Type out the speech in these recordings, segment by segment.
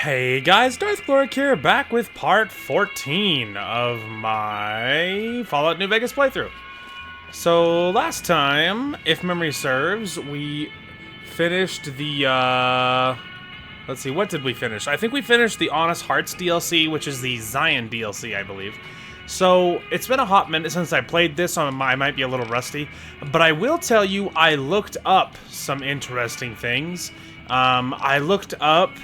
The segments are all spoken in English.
Hey guys, Darth Gloric here, back with part 14 of my Fallout New Vegas playthrough. So last time, if memory serves, we finished the, let's see, what did we finish? I think we finished the Honest Hearts DLC, which is the Zion DLC, I believe. So, it's been a hot minute since I played this, so I might be a little rusty, but I will tell you, I looked up some interesting things. I looked up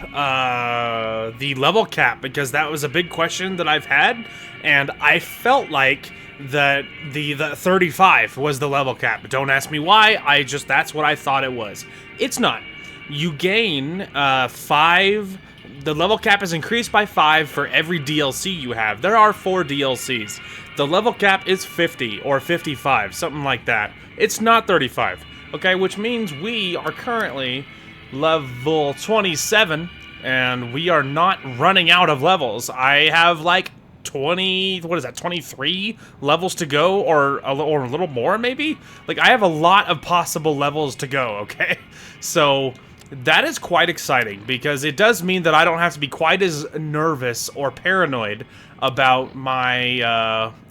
the level cap because that was a big question that I've had, and I felt like that the 35 was the level cap. Don't ask me why, that's what I thought it was. It's not. You gain 5. The level cap is increased by 5 for every DLC you have. There are 4 DLCs. The level cap is 50 or 55, something like that. It's not 35, okay? Which means we are currently level 27, and we are not running out of levels. I have like 20, what is that, 23 levels to go, or a little more maybe? Like, I have a lot of possible levels to go, okay? So that is quite exciting, because it does mean that I don't have to be quite as nervous or paranoid about my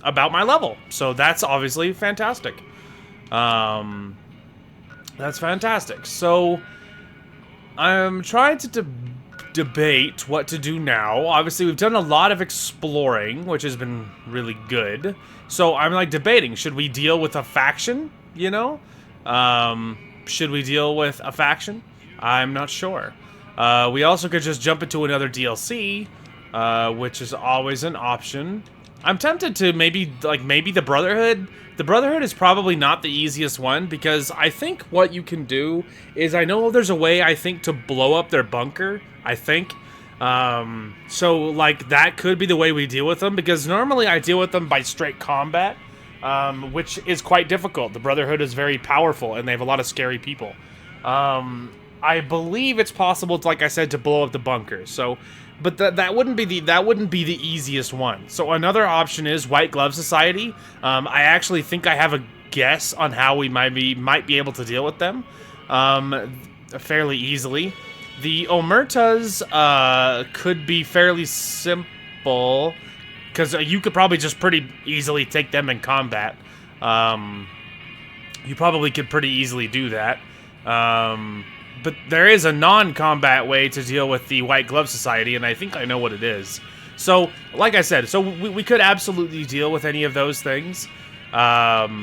level. So that's obviously fantastic. That's fantastic. So I'm trying to debate what to do now. Obviously, we've done a lot of exploring, which has been really good. So I'm like debating, should we deal with a faction, you know? Should we deal with a faction? I'm not sure. We also could just jump into another DLC, which is always an option. I'm tempted to maybe the Brotherhood. The Brotherhood is probably not the easiest one, because I think what you can do is, I know there's a way, I think, to blow up their bunker, I think. So, like, that could be the way we deal with them, because normally I deal with them by straight combat, which is quite difficult. The Brotherhood is very powerful, and they have a lot of scary people. I believe it's possible, like I said, to blow up the bunker. So, but that wouldn't be the easiest one. So another option is White Glove Society. I actually think I have a guess on how we might be able to deal with them, fairly easily. The Omertas could be fairly simple, because you could probably just pretty easily take them in combat. You probably could pretty easily do that. But there is a non-combat way to deal with the White Glove Society, and I think I know what it is. So, like I said, so we could absolutely deal with any of those things. But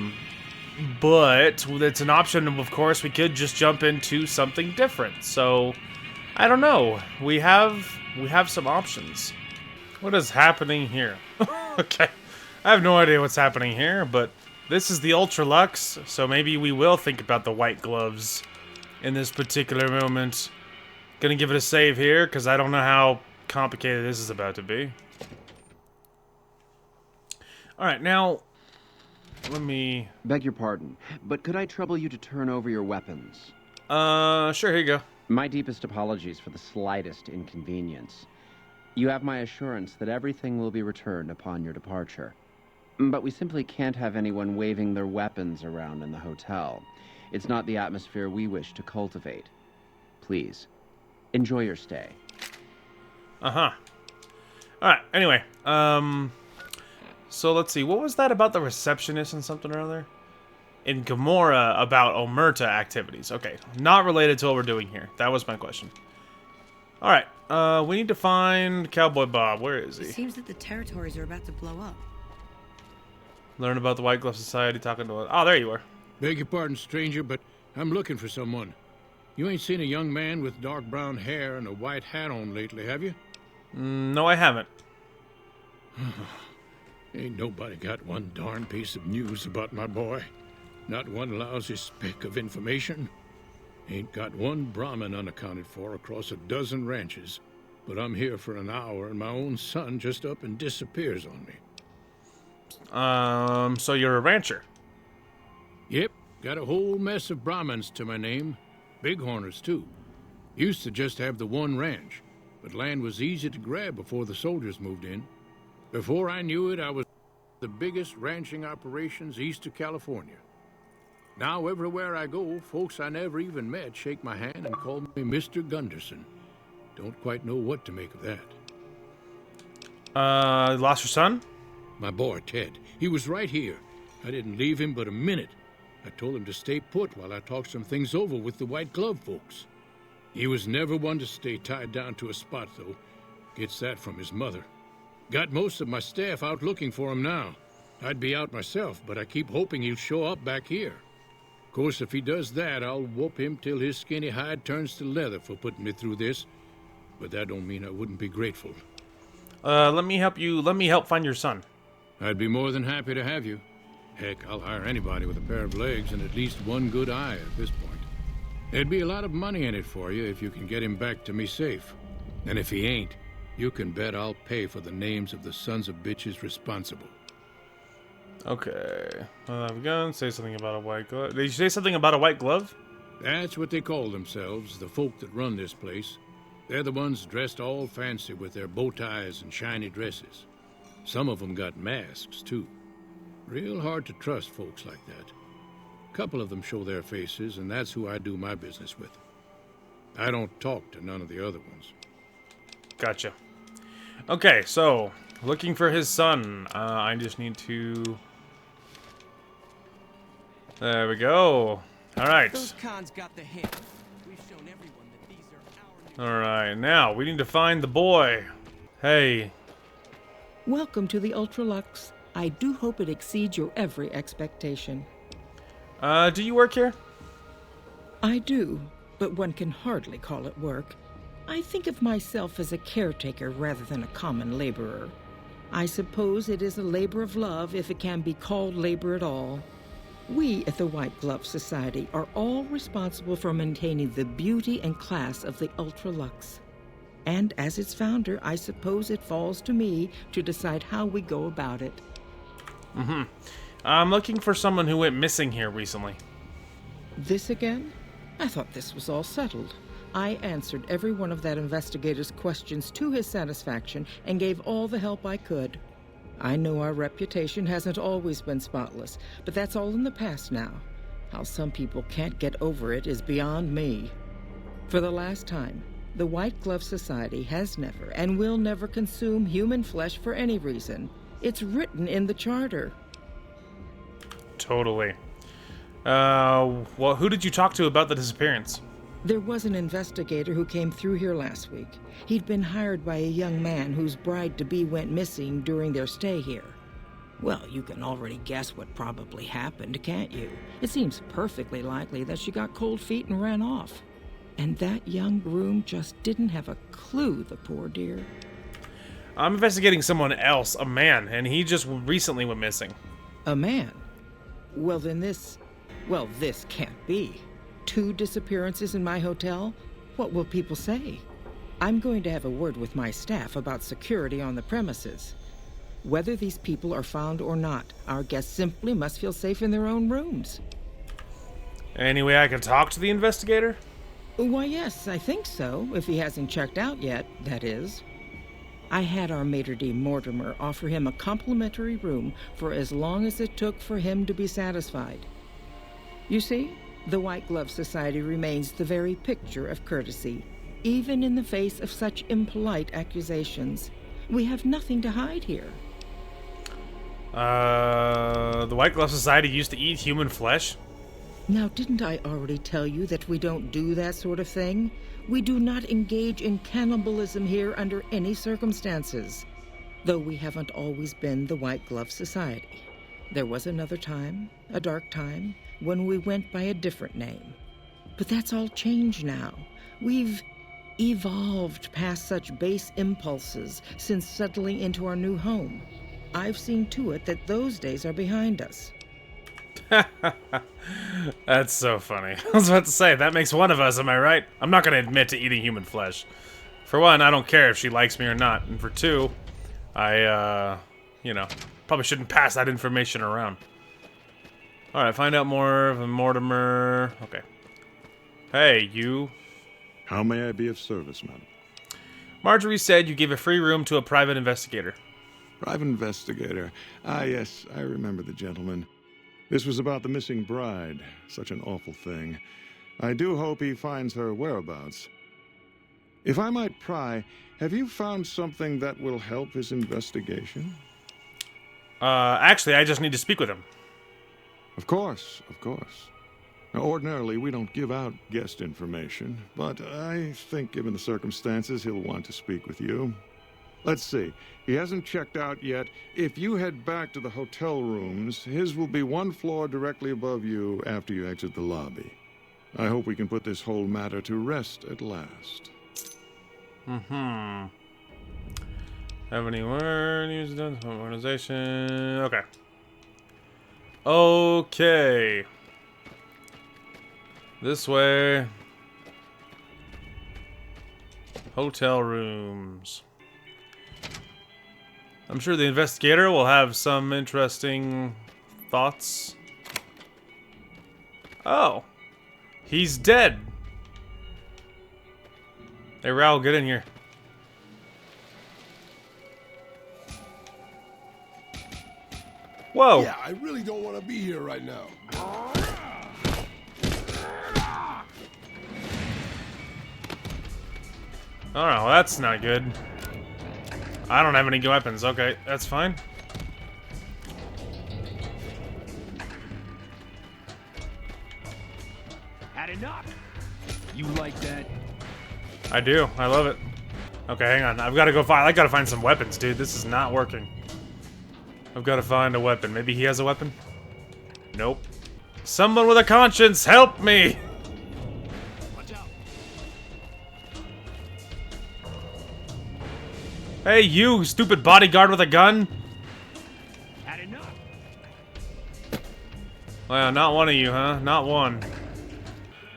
it's an option, of course, we could just jump into something different. So, I don't know. We have some options. What is happening here? Okay. I have no idea what's happening here, but this is the Ultra Lux, so maybe we will think about the white gloves in this particular moment. Gonna give it a save here, because I don't know how complicated this is about to be. Alright, now, let me... Beg your pardon, but could I trouble you to turn over your weapons? Sure, here you go. My deepest apologies for the slightest inconvenience. You have my assurance that everything will be returned upon your departure. But we simply can't have anyone waving their weapons around in the hotel. It's not the atmosphere we wish to cultivate. Please, enjoy your stay. Uh-huh. Alright, anyway, so let's see, what was that about the receptionist and something or other? In Gamora, about Omerta activities. Okay, not related to what we're doing here. That was my question. Alright, we need to find Cowboy Bob. Where is he? It seems that the territories are about to blow up. Learn about the White Glove Society, talking to... Oh, there you are. Beg your pardon, stranger, but I'm looking for someone. You ain't seen a young man with dark brown hair and a white hat on lately, have you? No, I haven't. Ain't nobody got one darn piece of news about my boy. Not one lousy speck of information. Ain't got one Brahmin unaccounted for across a dozen ranches. But I'm here for an hour and my own son just up and disappears on me. So you're a rancher? Yep, got a whole mess of Brahmins to my name. Bighorners, too. Used to just have the one ranch, but land was easy to grab before the soldiers moved in. Before I knew it, I was the biggest ranching operations east of California. Now, everywhere I go, folks I never even met shake my hand and call me Mr. Gunderson. Don't quite know what to make of that. Lost your son? My boy, Ted. He was right here. I didn't leave him but a minute. I told him to stay put while I talked some things over with the White Glove folks. He was never one to stay tied down to a spot, though. Gets that from his mother. Got most of my staff out looking for him now. I'd be out myself, but I keep hoping he'll show up back here. Of course, if he does that, I'll whoop him till his skinny hide turns to leather for putting me through this. But that don't mean I wouldn't be grateful. Let me help you. Let me help find your son. I'd be more than happy to have you. Heck, I'll hire anybody with a pair of legs and at least one good eye at this point. There'd be a lot of money in it for you if you can get him back to me safe. And if he ain't, you can bet I'll pay for the names of the sons of bitches responsible. Okay. I've gun. Say something about a white glove. Did you say something about a white glove? That's what they call themselves, the folk that run this place. They're the ones dressed all fancy with their bow ties and shiny dresses. Some of them got masks, too. Real hard to trust folks like that. A couple of them show their faces, and that's who I do my business with. I don't talk to none of the other ones. Gotcha. Okay, so, looking for his son. I just need to... There we go. Alright. Those cons got the hint. We've shown everyone that these are our new... Alright, now, we need to find the boy. Hey. Welcome to the Ultralux. I do hope it exceeds your every expectation. Do you work here? I do, but one can hardly call it work. I think of myself as a caretaker rather than a common laborer. I suppose it is a labor of love if it can be called labor at all. We at the White Glove Society are all responsible for maintaining the beauty and class of the Ultralux. And as its founder, I suppose it falls to me to decide how we go about it. Mm-hmm. I'm looking for someone who went missing here recently. This again? I thought this was all settled. I answered every one of that investigator's questions to his satisfaction and gave all the help I could. I know our reputation hasn't always been spotless, but that's all in the past now. How some people can't get over it is beyond me. For the last time, the White Glove Society has never and will never consume human flesh for any reason. It's written in the charter. Totally. Well, who did you talk to about the disappearance? There was an investigator who came through here last week. He'd been hired by a young man whose bride-to-be went missing during their stay here. Well, you can already guess what probably happened, can't you? It seems perfectly likely that she got cold feet and ran off. And that young groom just didn't have a clue, the poor dear. I'm investigating someone else, a man, and he just recently went missing. A man? Well, then this can't be. 2 disappearances in my hotel? What will people say? I'm going to have a word with my staff about security on the premises. Whether these people are found or not, our guests simply must feel safe in their own rooms. Any way I can talk to the investigator? Why, yes, I think so, if he hasn't checked out yet, that is. I had our maitre d' Mortimer offer him a complimentary room for as long as it took for him to be satisfied. You see, the White Glove Society remains the very picture of courtesy, even in the face of such impolite accusations. We have nothing to hide here. The White Glove Society used to eat human flesh? Now, didn't I already tell you that we don't do that sort of thing? We do not engage in cannibalism here under any circumstances. Though we haven't always been the White Glove Society. There was another time, a dark time, when we went by a different name. But that's all changed now. We've evolved past such base impulses since settling into our new home. I've seen to it that those days are behind us. That's so funny. I was about to say, that makes one of us, am I right? I'm not going to admit to eating human flesh. For one, I don't care if she likes me or not. And for two, I, probably shouldn't pass that information around. Alright, find out more of Mortimer. Okay. Hey, you. How may I be of service, madam? Marjorie said you gave a free room to a private investigator. Private investigator. Ah, yes, I remember the gentleman. This was about the missing bride. Such an awful thing. I do hope he finds her whereabouts. If I might pry, have you found something that will help his investigation? Actually, I just need to speak with him. Of course, of course. Now, ordinarily, we don't give out guest information, but I think given the circumstances, he'll want to speak with you. Let's see. He hasn't checked out yet. If you head back to the hotel rooms, his will be one floor directly above you after you exit the lobby. I hope we can put this whole matter to rest at last. Mm-hmm. Have any word used in the organization? Okay. Okay. This way. Hotel rooms. I'm sure the investigator will have some interesting thoughts. Oh. He's dead. Hey, Raul, get in here. Whoa. Yeah, I really don't want to be here right now. Oh, no, that's not good. I don't have any weapons. Okay, that's fine. Had enough. You like that? I do. I love it. Okay, hang on. I gotta find some weapons, dude. This is not working. I've got to find a weapon. Maybe he has a weapon? Nope. Someone with a conscience, help me! Watch out. Hey, you stupid bodyguard with a gun! Had enough. Well, not one of you, huh? Not one.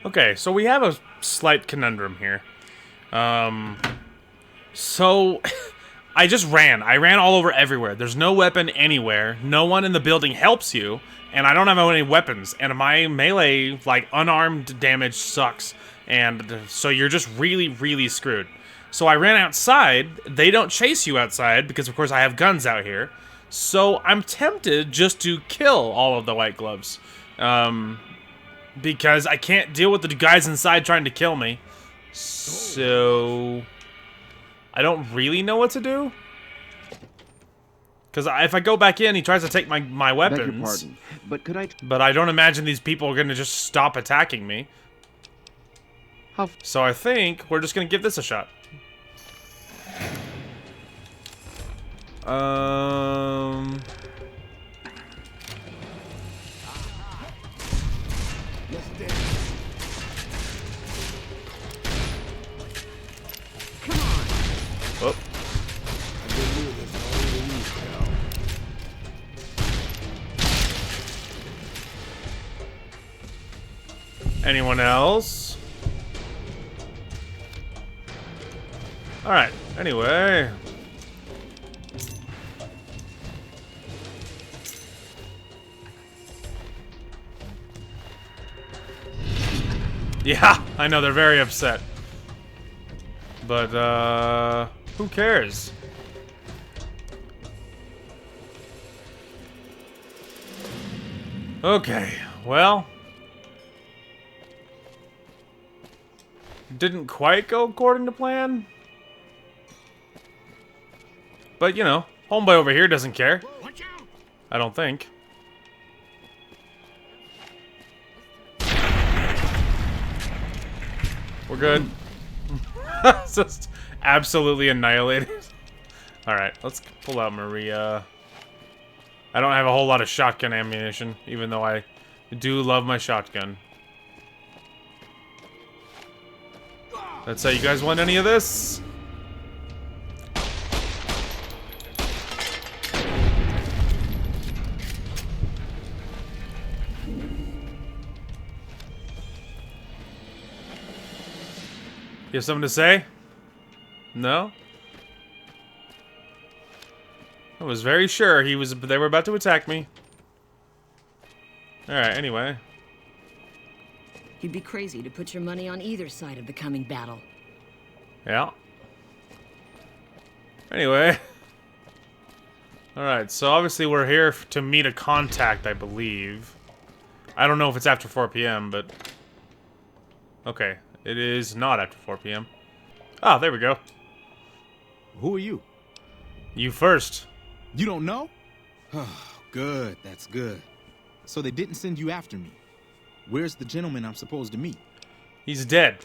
Okay, so we have a slight conundrum here. So... I just ran. I ran all over everywhere. There's no weapon anywhere. No one in the building helps you. And I don't have any weapons. And my melee, like, unarmed damage sucks. And so you're just really, really screwed. So I ran outside. They don't chase you outside because, of course, I have guns out here. So I'm tempted just to kill all of the white gloves. Because I can't deal with the guys inside trying to kill me. So... I don't really know what to do. Because if I go back in, he tries to take my weapons. Beg your pardon, but could I... But I don't imagine these people are going to just stop attacking me. So I think we're just going to give this a shot. Oh. Anyone else? Alright, anyway. Yeah, I know, they're very upset. But, who cares? Okay, well... Didn't quite go according to plan. But, you know, homeboy over here doesn't care. Watch out. I don't think. We're good. Just absolutely annihilated. Alright, let's pull out Maria. I don't have a whole lot of shotgun ammunition, even though I do love my shotgun. Let's say, you guys want any of this? You have something to say? No? I was very sure they were about to attack me. Alright, anyway. You'd be crazy to put your money on either side of the coming battle. Yeah. Anyway. Alright, so obviously we're here to meet a contact, I believe. I don't know if it's after 4 p.m., but... Okay, it is not after 4 p.m. Ah, there we go. Who are you? You first. You don't know? Oh, good. That's good. So they didn't send you after me. Where's the gentleman I'm supposed to meet? He's dead.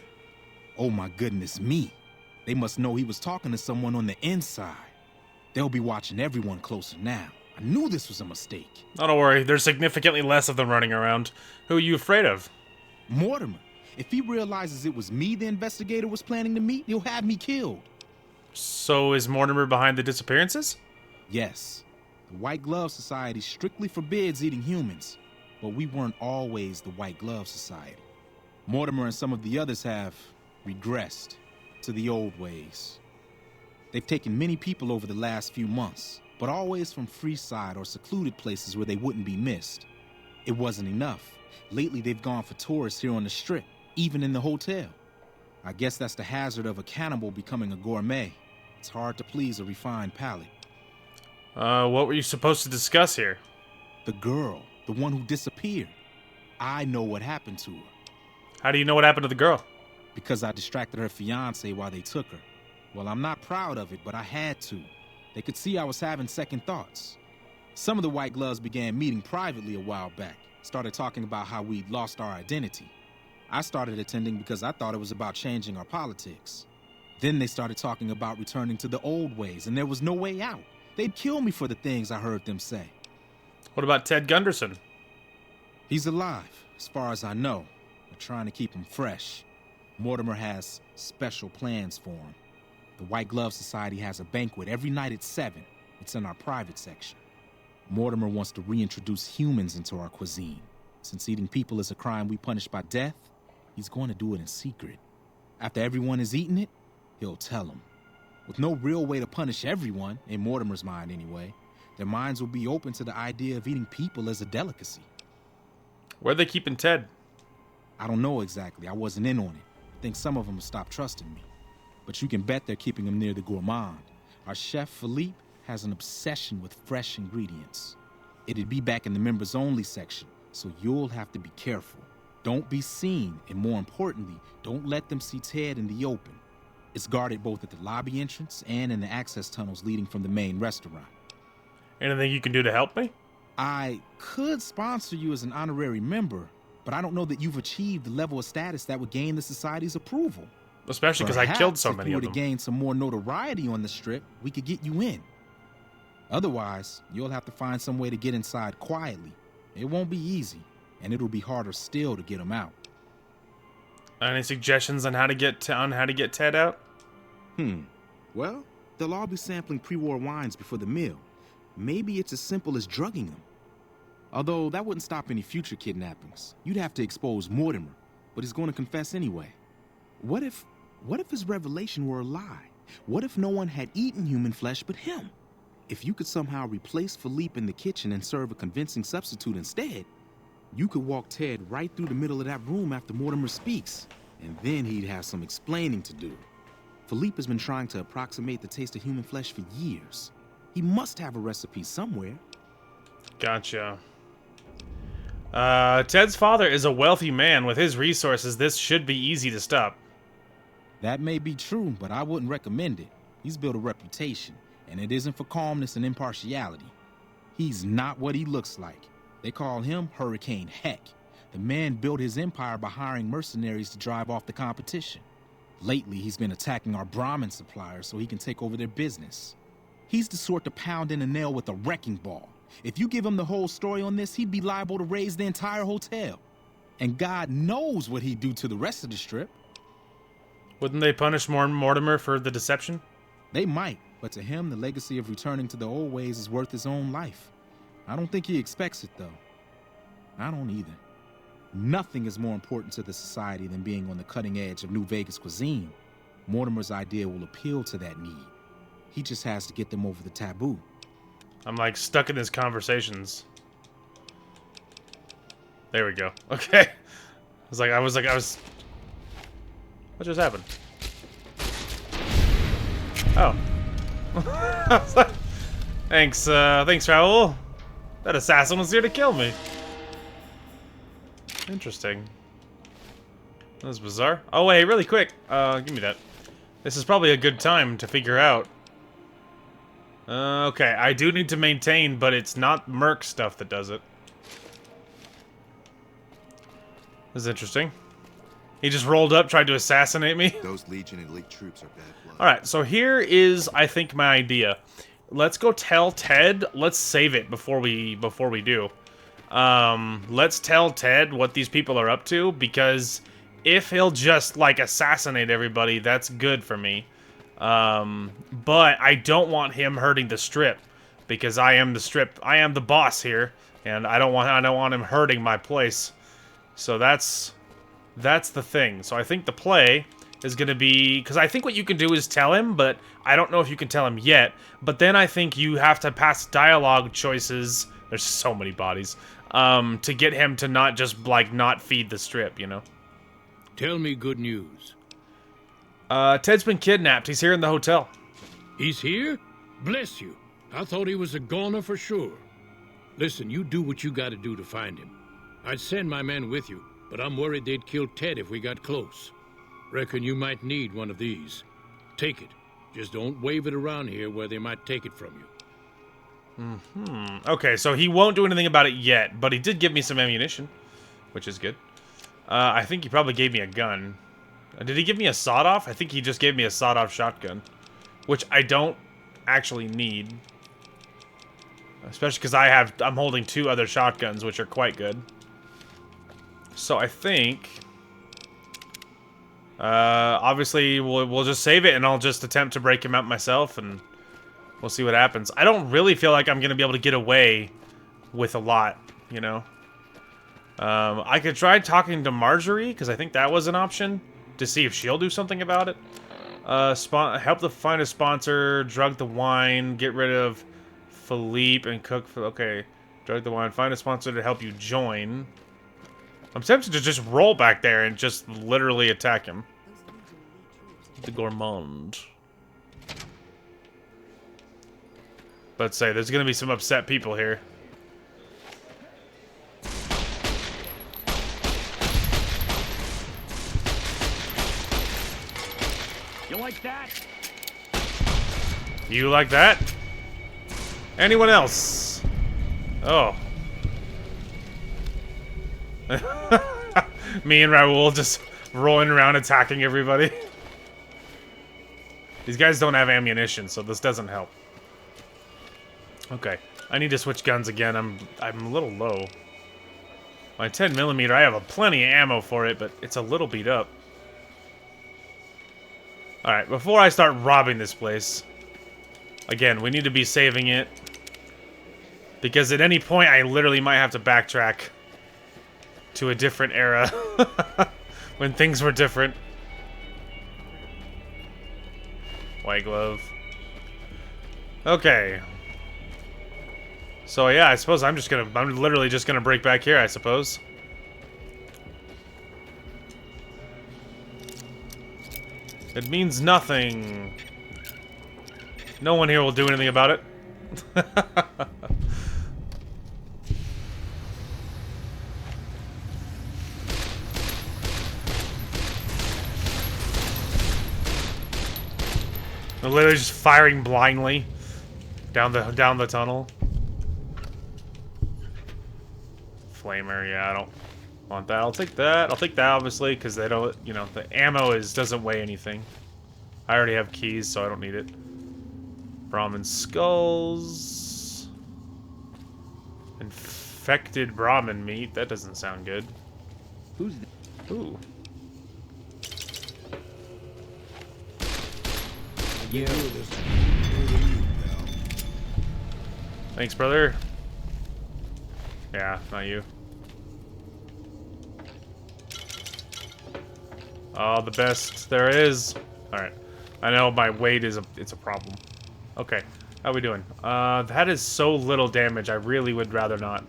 Oh my goodness me. They must know he was talking to someone on the inside. They'll be watching everyone closer now. I knew this was a mistake. Oh, don't worry, there's significantly less of them running around. Who are you afraid of? Mortimer. If he realizes it was me the investigator was planning to meet, he'll have me killed. So is Mortimer behind the disappearances? Yes. The White Glove Society strictly forbids eating humans, but we weren't always the White Glove Society. Mortimer and some of the others have regressed to the old ways. They've taken many people over the last few months, but always from Freeside or secluded places where they wouldn't be missed. It wasn't enough. Lately, they've gone for tourists here on the Strip, even in the hotel. I guess that's the hazard of a cannibal becoming a gourmet. It's hard to please a refined palate. What were you supposed to discuss here? The girl, the one who disappeared. I know what happened to her. How do you know what happened to the girl? Because I distracted her fiancé while they took her. Well, I'm not proud of it, but I had to. They could see I was having second thoughts. Some of the White Gloves began meeting privately a while back, started talking about how we'd lost our identity. I started attending because I thought it was about changing our politics. Then they started talking about returning to the old ways, and there was no way out. They'd kill me for the things I heard them say. What about Ted Gunderson? He's alive, as far as I know. They're trying to keep him fresh. Mortimer has special plans for him. The White Glove Society has a banquet every night at 7. It's in our private section. Mortimer wants to reintroduce humans into our cuisine. Since eating people is a crime we punish by death, he's going to do it in secret. After everyone has eaten it, he'll tell them. With no real way to punish everyone, in Mortimer's mind anyway, their minds will be open to the idea of eating people as a delicacy. Where are they keeping Ted? I don't know exactly. I wasn't in on it. I think some of them have stopped trusting me. But you can bet they're keeping him near the gourmand. Our chef, Philippe, has an obsession with fresh ingredients. It'd be back in the members-only section, so you'll have to be careful. Don't be seen, and more importantly, don't let them see Ted in the open. It's guarded both at the lobby entrance and in the access tunnels leading from the main restaurant. Anything you can do to help me? I could sponsor you as an honorary member, but I don't know that you've achieved the level of status that would gain the society's approval. Especially because I killed so many of them. If you were to gain some more notoriety on the Strip, we could get you in. Otherwise, you'll have to find some way to get inside quietly. It won't be easy, and it'll be harder still to get them out. Any suggestions on how to get Ted out? Well, they'll all be sampling pre-war wines before the meal. Maybe it's as simple as drugging them. Although that wouldn't stop any future kidnappings. You'd have to expose Mortimer, but he's going to confess anyway. What if his revelation were a lie? What if no one had eaten human flesh but him? If you could somehow replace Philippe in the kitchen and serve a convincing substitute instead, you could walk Ted right through the middle of that room after Mortimer speaks, and then he'd have some explaining to do. Philippe has been trying to approximate the taste of human flesh for years. He must have a recipe somewhere. Gotcha. Ted's father is a wealthy man. With his resources, this should be easy to stop. That may be true, but I wouldn't recommend it. He's built a reputation, and it isn't for calmness and impartiality. He's not what he looks like. They call him Hurricane Heck. The man built his empire by hiring mercenaries to drive off the competition. Lately, he's been attacking our Brahmin suppliers so he can take over their business. He's the sort to pound in a nail with a wrecking ball. If you give him the whole story on this, he'd be liable to raise the entire hotel. And God knows what he'd do to the rest of the Strip. Wouldn't they punish Mortimer for the deception? They might, but to him, the legacy of returning to the old ways is worth his own life. I don't think he expects it, though. I don't either. Nothing is more important to the society than being on the cutting edge of New Vegas cuisine. Mortimer's idea will appeal to that need. He just has to get them over the taboo. I'm like stuck in his conversations. There we go. Okay. I was. What just happened? Oh. I was like, thanks, Raoul. That assassin was here to kill me. Interesting. That was bizarre. Oh wait, really quick. Give me that. This is probably a good time to figure out. Okay, I do need to maintain, but it's not Merc stuff that does it. This is interesting. He just rolled up, tried to assassinate me. Those Legion elite troops are bad blood. Alright, so here is, I think, my idea. Let's go tell Ted. Let's save it before we do. Let's tell Ted what these people are up to, because if he'll just, like, assassinate everybody, that's good for me. But I don't want him hurting the Strip, because I am the Strip. I am the boss here, and I don't want him hurting my place. So that's the thing. So I think the play is going to be... Because I think what you can do is tell him, but I don't know if you can tell him yet. But then I think you have to pass dialogue choices. There's so many bodies. To get him to not just, like, not feed the Strip, you know? Tell me good news. Ted's been kidnapped. He's here in the hotel. He's here? Bless you. I thought he was a goner for sure. Listen, you do what you gotta do to find him. I'd send my men with you, but I'm worried they'd kill Ted if we got close. Reckon you might need one of these. Take it. Just don't wave it around here where they might take it from you. Okay, so he won't do anything about it yet, but he did give me some ammunition, which is good. I think he probably gave me a gun. Did he give me a sawed-off? I think he just gave me a sawed-off shotgun, which I don't actually need. Especially because I'm holding 2 other shotguns, which are quite good. So I think... obviously, we'll just save it, and I'll just attempt to break him out myself, and we'll see what happens. I don't really feel like I'm going to be able to get away with a lot, you know? I could try talking to Marjorie, because I think that was an option, to see if she'll do something about it. Help to find a sponsor, drug the wine, get rid of Philippe, and cook for... Okay, drug the wine, find a sponsor to help you join. I'm tempted to just roll back there and just literally attack him. The gourmand. Let's say, there's gonna be some upset people here. You like that? You like that? Anyone else? Oh. Me and Raoul just rolling around attacking everybody. These guys don't have ammunition, so this doesn't help. Okay, I need to switch guns again. I'm a little low. My 10mm, I have plenty of ammo for it, but it's a little beat up. Alright, before I start robbing this place, again, we need to be saving it. Because at any point, I literally might have to backtrack to a different era. When things were different. White glove. Okay. So yeah, I suppose I'm literally just gonna break back here, I suppose. It means nothing. No one here will do anything about it. They're literally just firing blindly down the tunnel. Flamer, yeah, I don't want that. I'll take that. I'll take that, obviously, because they don't, you know, the ammo doesn't weigh anything. I already have keys, so I don't need it. Brahmin skulls. Infected Brahmin meat. That doesn't sound good. Who's Ooh. You. Thanks, brother. Yeah, not you. Oh, the best there is. Alright. I know my weight is it's a problem. Okay. How we doing? That is so little damage, I really would rather not.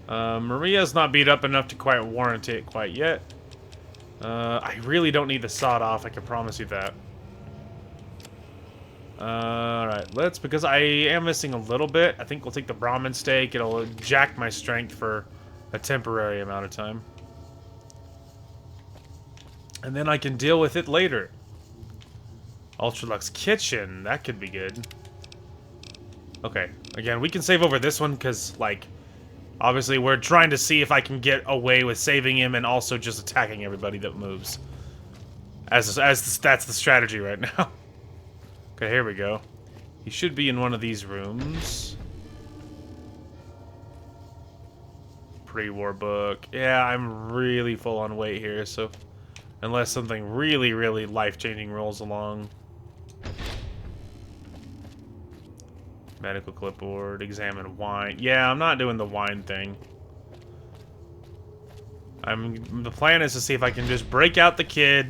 Maria's not beat up enough to quite warrant it quite yet. I really don't need the sawed off, I can promise you that. Alright, because I am missing a little bit, I think we'll take the Brahmin steak. It'll jack my strength for a temporary amount of time. And then I can deal with it later. Ultralux Kitchen. That could be good. Okay. Again, we can save over this one because, like, obviously we're trying to see if I can get away with saving him and also just attacking everybody that moves. As that's the strategy right now. Okay, here we go. He should be in one of these rooms. Pre-war book. Yeah, I'm really full on weight here, so unless something really, really life-changing rolls along. Medical clipboard, examine wine. Yeah, I'm not doing the wine thing. The plan is to see if I can just break out the kid,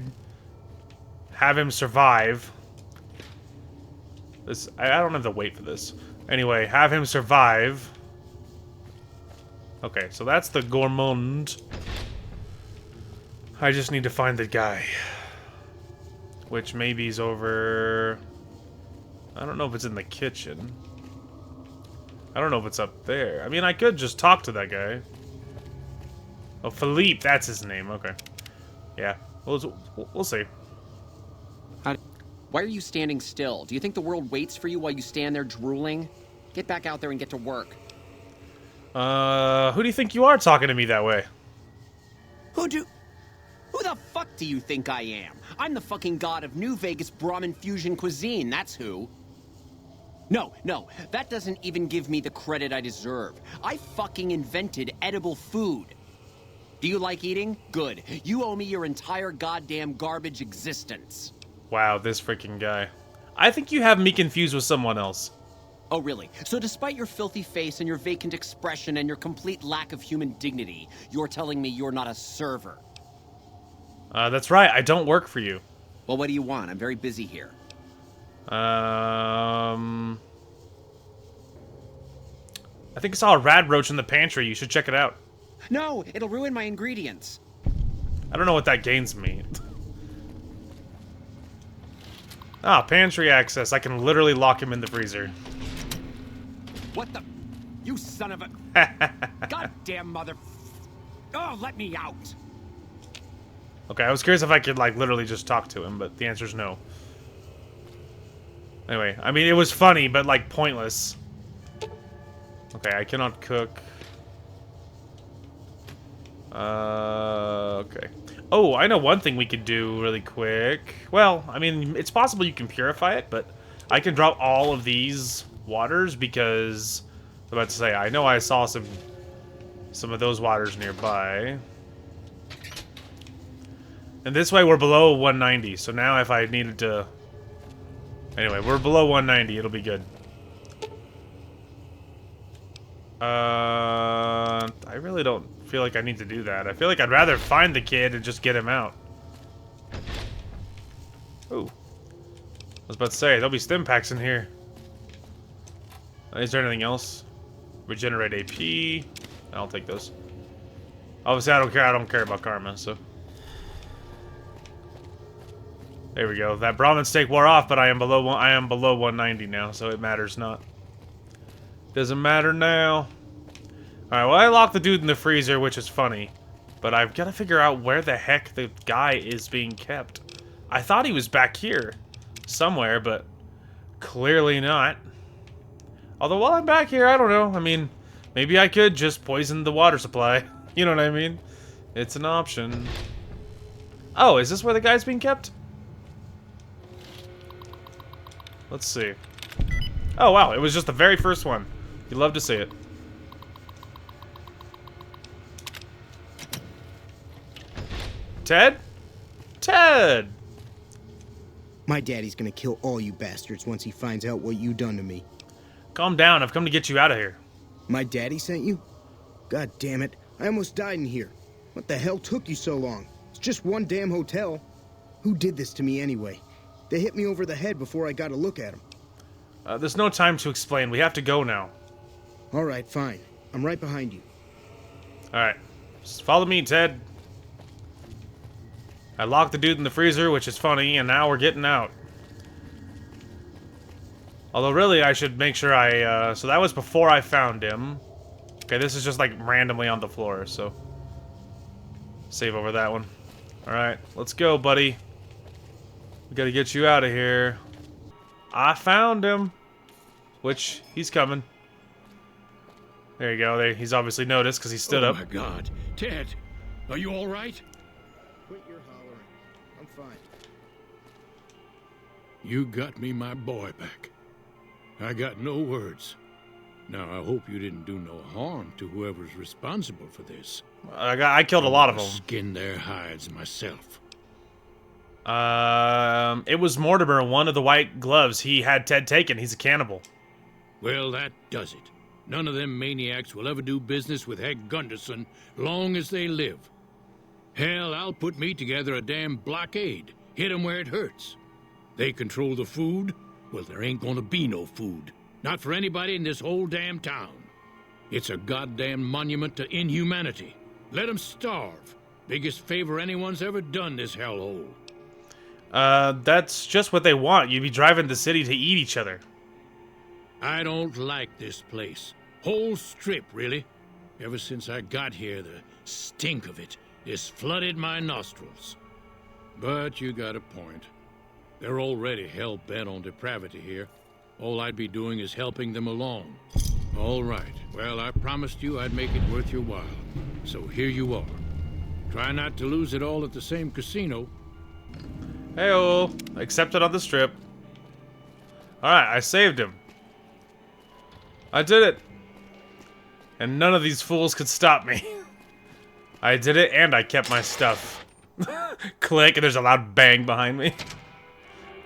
have him survive. I don't have to wait for this. Anyway, have him survive. Okay, so that's the gourmand. I just need to find the guy. Which maybe is over... I don't know if it's in the kitchen. I don't know if it's up there. I mean, I could just talk to that guy. Oh, Philippe, that's his name. Okay. Yeah, we'll see. Why are you standing still? Do you think the world waits for you while you stand there drooling? Get back out there and get to work. Who do you think you are talking to me that way? Who the fuck do you think I am? I'm the fucking god of New Vegas Brahmin fusion cuisine, that's who. No, that doesn't even give me the credit I deserve. I fucking invented edible food. Do you like eating? Good. You owe me your entire goddamn garbage existence. Wow, this freaking guy. I think you have me confused with someone else. Oh, really? So despite your filthy face and your vacant expression and your complete lack of human dignity, you're telling me you're not a server? That's right. I don't work for you. Well, what do you want? I'm very busy here. I think I saw a rad roach in the pantry. You should check it out. No, it'll ruin my ingredients. I don't know what that gains me. Ah, pantry access. I can literally lock him in the freezer. What the? You son of a... Goddamn mother... Oh, let me out! Okay, I was curious if I could, like, literally just talk to him, but the answer's no. Anyway, I mean, it was funny, but, like, pointless. Okay, I cannot cook. Okay. Oh, I know one thing we could do really quick. Well, I mean, it's possible you can purify it, but I can drop all of these waters because I was about to say, I know I saw some of those waters nearby. And this way we're below 190, so now if I needed to... Anyway, we're below 190, it'll be good. I really don't feel like I need to do that. I feel like I'd rather find the kid and just get him out. Ooh. I was about to say, there'll be stim packs in here. Is there anything else? Regenerate AP. I'll take those. Obviously, I don't care about karma, so. There we go. That Brahmin steak wore off, but I am below 190 now, so it matters not. Doesn't matter now. Alright, well, I locked the dude in the freezer, which is funny. But I've got to figure out where the heck the guy is being kept. I thought he was back here somewhere, but clearly not. Although, while I'm back here, I don't know. I mean, maybe I could just poison the water supply. You know what I mean? It's an option. Oh, is this where the guy's being kept? Let's see. Oh, wow. It was just the very first one. You love to see it. Ted? Ted! My daddy's gonna kill all you bastards once he finds out what you done to me. Calm down. I've come to get you out of here. My daddy sent you? God damn it. I almost died in here. What the hell took you so long? It's just one damn hotel. Who did this to me anyway? They hit me over the head before I got a look at them. There's no time to explain. We have to go now. Alright, fine. I'm right behind you. Alright. Just follow me, Ted. I locked the dude in the freezer, which is funny, and now we're getting out. Although, really, I should make sure so that was before I found him. Okay, this is just, like, randomly on the floor, so... Save over that one. Alright, let's go, buddy. Gotta get you out of here. I found him. Which, he's coming. There you go. There, he's obviously noticed because he stood up. Oh my God. Ted, are you all right? Quit your hollering. I'm fine. You got me my boy back. I got no words. Now, I hope you didn't do no harm to whoever's responsible for this. I killed a lot of them. Skin their hides myself. It was Mortimer, one of the white gloves. He had Ted taken. He's a cannibal. Well, that does it. None of them maniacs will ever do business with Heck Gunderson long as they live. Hell, I'll put me together a damn blockade. Hit 'em where it hurts. They control the food? Well, there ain't gonna be no food. Not for anybody in this whole damn town. It's a goddamn monument to inhumanity. Let 'em starve. Biggest favor anyone's ever done this hellhole. That's just what they want. You'd be driving the city to eat each other. I don't like this place. Whole strip, really. Ever since I got here, the stink of it has flooded my nostrils. But you got a point. They're already hell-bent on depravity here. All I'd be doing is helping them along. All right. Well, I promised you I'd make it worth your while. So here you are. Try not to lose it all at the same casino. Hey-oh. Accepted on the strip. Alright, I saved him. I did it. And none of these fools could stop me. I did it, and I kept my stuff. Click, and there's a loud bang behind me.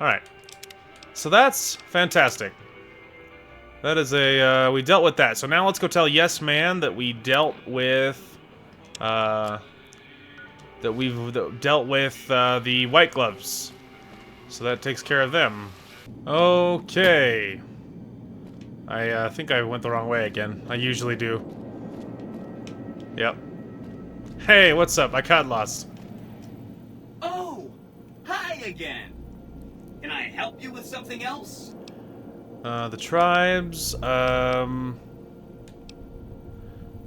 Alright. So that's fantastic. That is a, we dealt with that. So now let's go tell Yes Man that we dealt with, that we've dealt with, the white gloves. So that takes care of them. Okay. I think I went the wrong way again. I usually do. Yep. Hey, what's up? I got lost. Oh, hi again. Can I help you with something else? The tribes,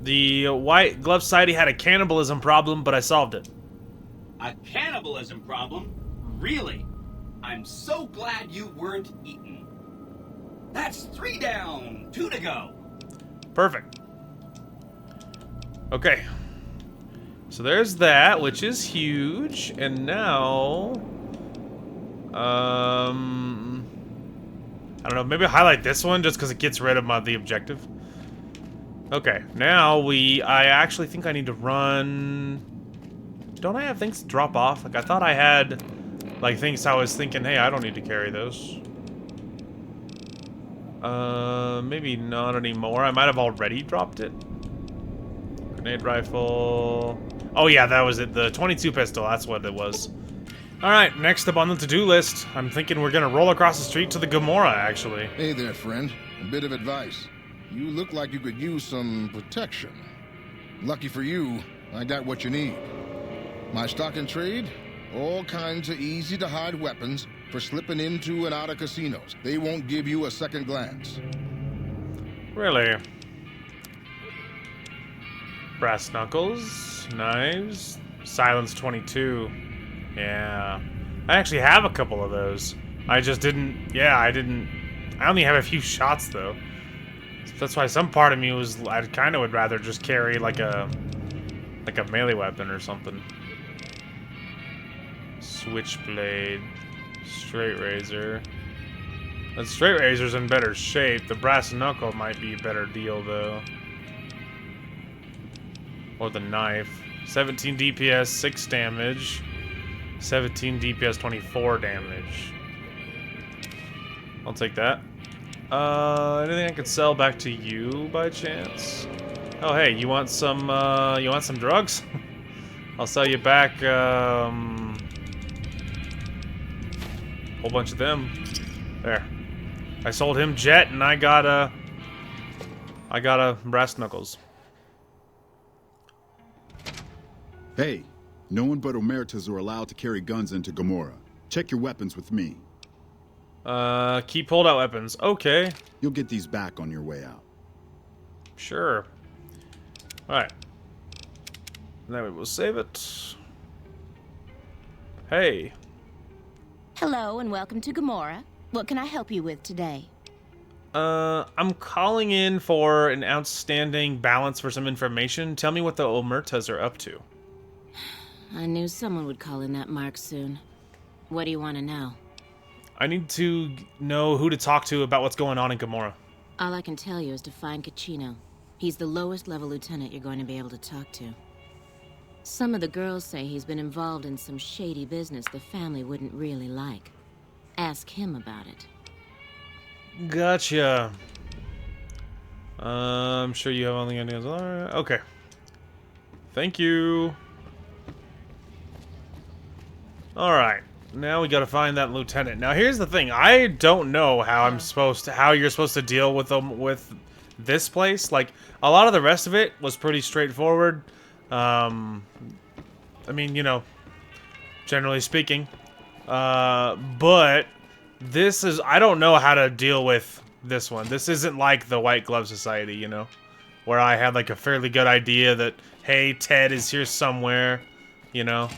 the white glove society had a cannibalism problem, but I solved it. A cannibalism problem? Really? I'm so glad you weren't eaten. That's 3 down, 2 to go. Perfect. Okay. So there's that, which is huge, and now, I don't know, maybe I'll highlight this one just because it gets rid of the objective. Okay, now I actually think I need to run. Don't I have things to drop off? Like, I thought I had, like, things I was thinking, hey, I don't need to carry those. Maybe not anymore. I might have already dropped it. Grenade rifle. Oh yeah, that was it. The 22 pistol, that's what it was. Alright, next up on the to-do list. I'm thinking we're gonna roll across the street to the Gomorrah, actually. Hey there, friend. A bit of advice. You look like you could use some protection. Lucky for you, I got what you need. My stock and trade? All kinds of easy-to-hide weapons for slipping into and out of casinos. They won't give you a second glance. Really? Brass knuckles, knives, silence 22. Yeah. I actually have a couple of those. I just didn't, yeah, I only have a few shots though. So that's why some part of me was, I kind of would rather just carry like a melee weapon or something. Switchblade, straight razor. The straight razor's in better shape. The brass knuckle might be a better deal though. Or the knife. 17 DPS, 6 damage. 17 DPS, 24 damage. I'll take that. Anything I could sell back to you by chance? Oh hey, you want some drugs? I'll sell you back whole bunch of them. There. I sold him Jet and I got a brass knuckles. Hey, no one but Omertas are allowed to carry guns into Gomorrah. Check your weapons with me. Keep holdout weapons. Okay. You'll get these back on your way out. Sure. Alright. Now we will save it. Hey. Hello and welcome to Gomorrah. What can I help you with today? I'm calling in for an outstanding balance for some information. Tell me what the Omertas are up to. I knew someone would call in that mark soon. What do you want to know? I need to know who to talk to about what's going on in Gomorrah. All I can tell you is to find Caccino. He's the lowest level lieutenant you're going to be able to talk to. Some of the girls say he's been involved in some shady business the family wouldn't really like. Ask him about it. Gotcha. I'm sure you have all the ideas. Alright, okay. Thank you. Alright. Now we gotta find that lieutenant. Now here's the thing. I don't know how how you're supposed to deal with them with this place. Like, a lot of the rest of it was pretty straightforward. I mean, you know, generally speaking. But this is, I don't know how to deal with this one. This isn't like the White Glove Society, you know, where I had like a fairly good idea that, hey, Ted is here somewhere, you know,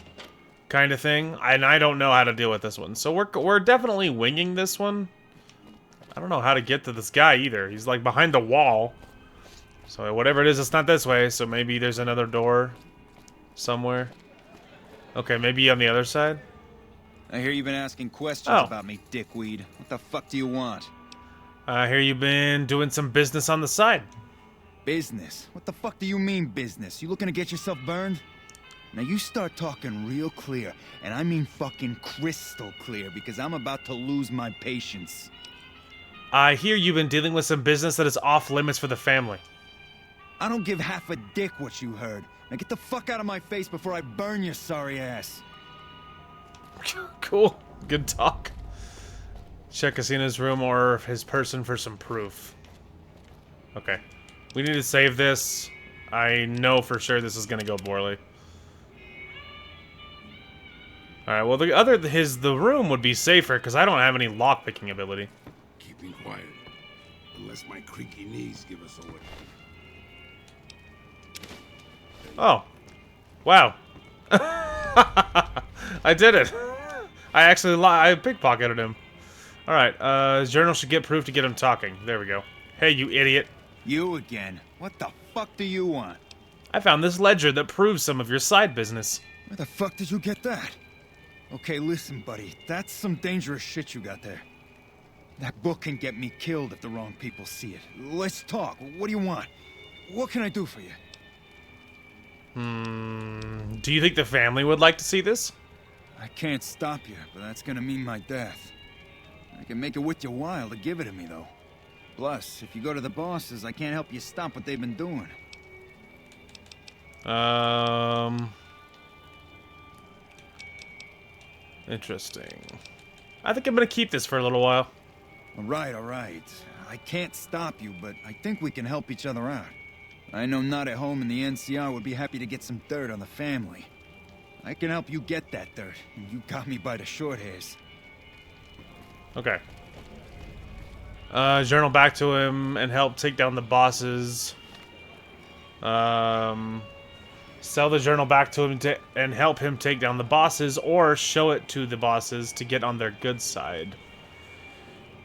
kind of thing. And I don't know how to deal with this one. So we're definitely winging this one. I don't know how to get to this guy either. He's like behind the wall. So whatever it is, it's not this way. So maybe there's another door somewhere. Okay, maybe on the other side. I hear you've been asking questions about me, dickweed. What the fuck do you want? I hear you've been doing some business on the side. Business? What the fuck do you mean business? You looking to get yourself burned? Now you start talking real clear, and I mean fucking crystal clear, because I'm about to lose my patience. I hear you've been dealing with some business that is off limits for the family. I don't give half a dick what you heard. Now get the fuck out of my face before I burn your sorry ass. Cool. Good talk. Check Casino's room or his person for some proof. Okay. We need to save this. I know for sure this is gonna go poorly. Alright, well the room would be safer because I don't have any lockpicking ability. Keeping quiet. Unless my creaky knees give us away. Oh. Wow. I did it. I pickpocketed him. Alright, his journal should get proof to get him talking. There we go. Hey, you idiot. You again. What the fuck do you want? I found this ledger that proves some of your side business. Where the fuck did you get that? Okay, listen, buddy. That's some dangerous shit you got there. That book can get me killed if the wrong people see it. Let's talk. What do you want? What can I do for you? Do you think the family would like to see this? I can't stop you, but that's gonna mean my death. I can make it worth your while to give it to me, though. Plus, if you go to the bosses, I can't help you stop what they've been doing. Interesting. I think I'm gonna keep this for a little while. All right. I can't stop you, but I think we can help each other out. I know not at home in the NCR would be happy to get some dirt on the family. I can help you get that dirt, and you got me by the short hairs. Okay. Journal back to him and help take down the bosses. Sell the journal back to him and help him take down the bosses, or show it to the bosses to get on their good side.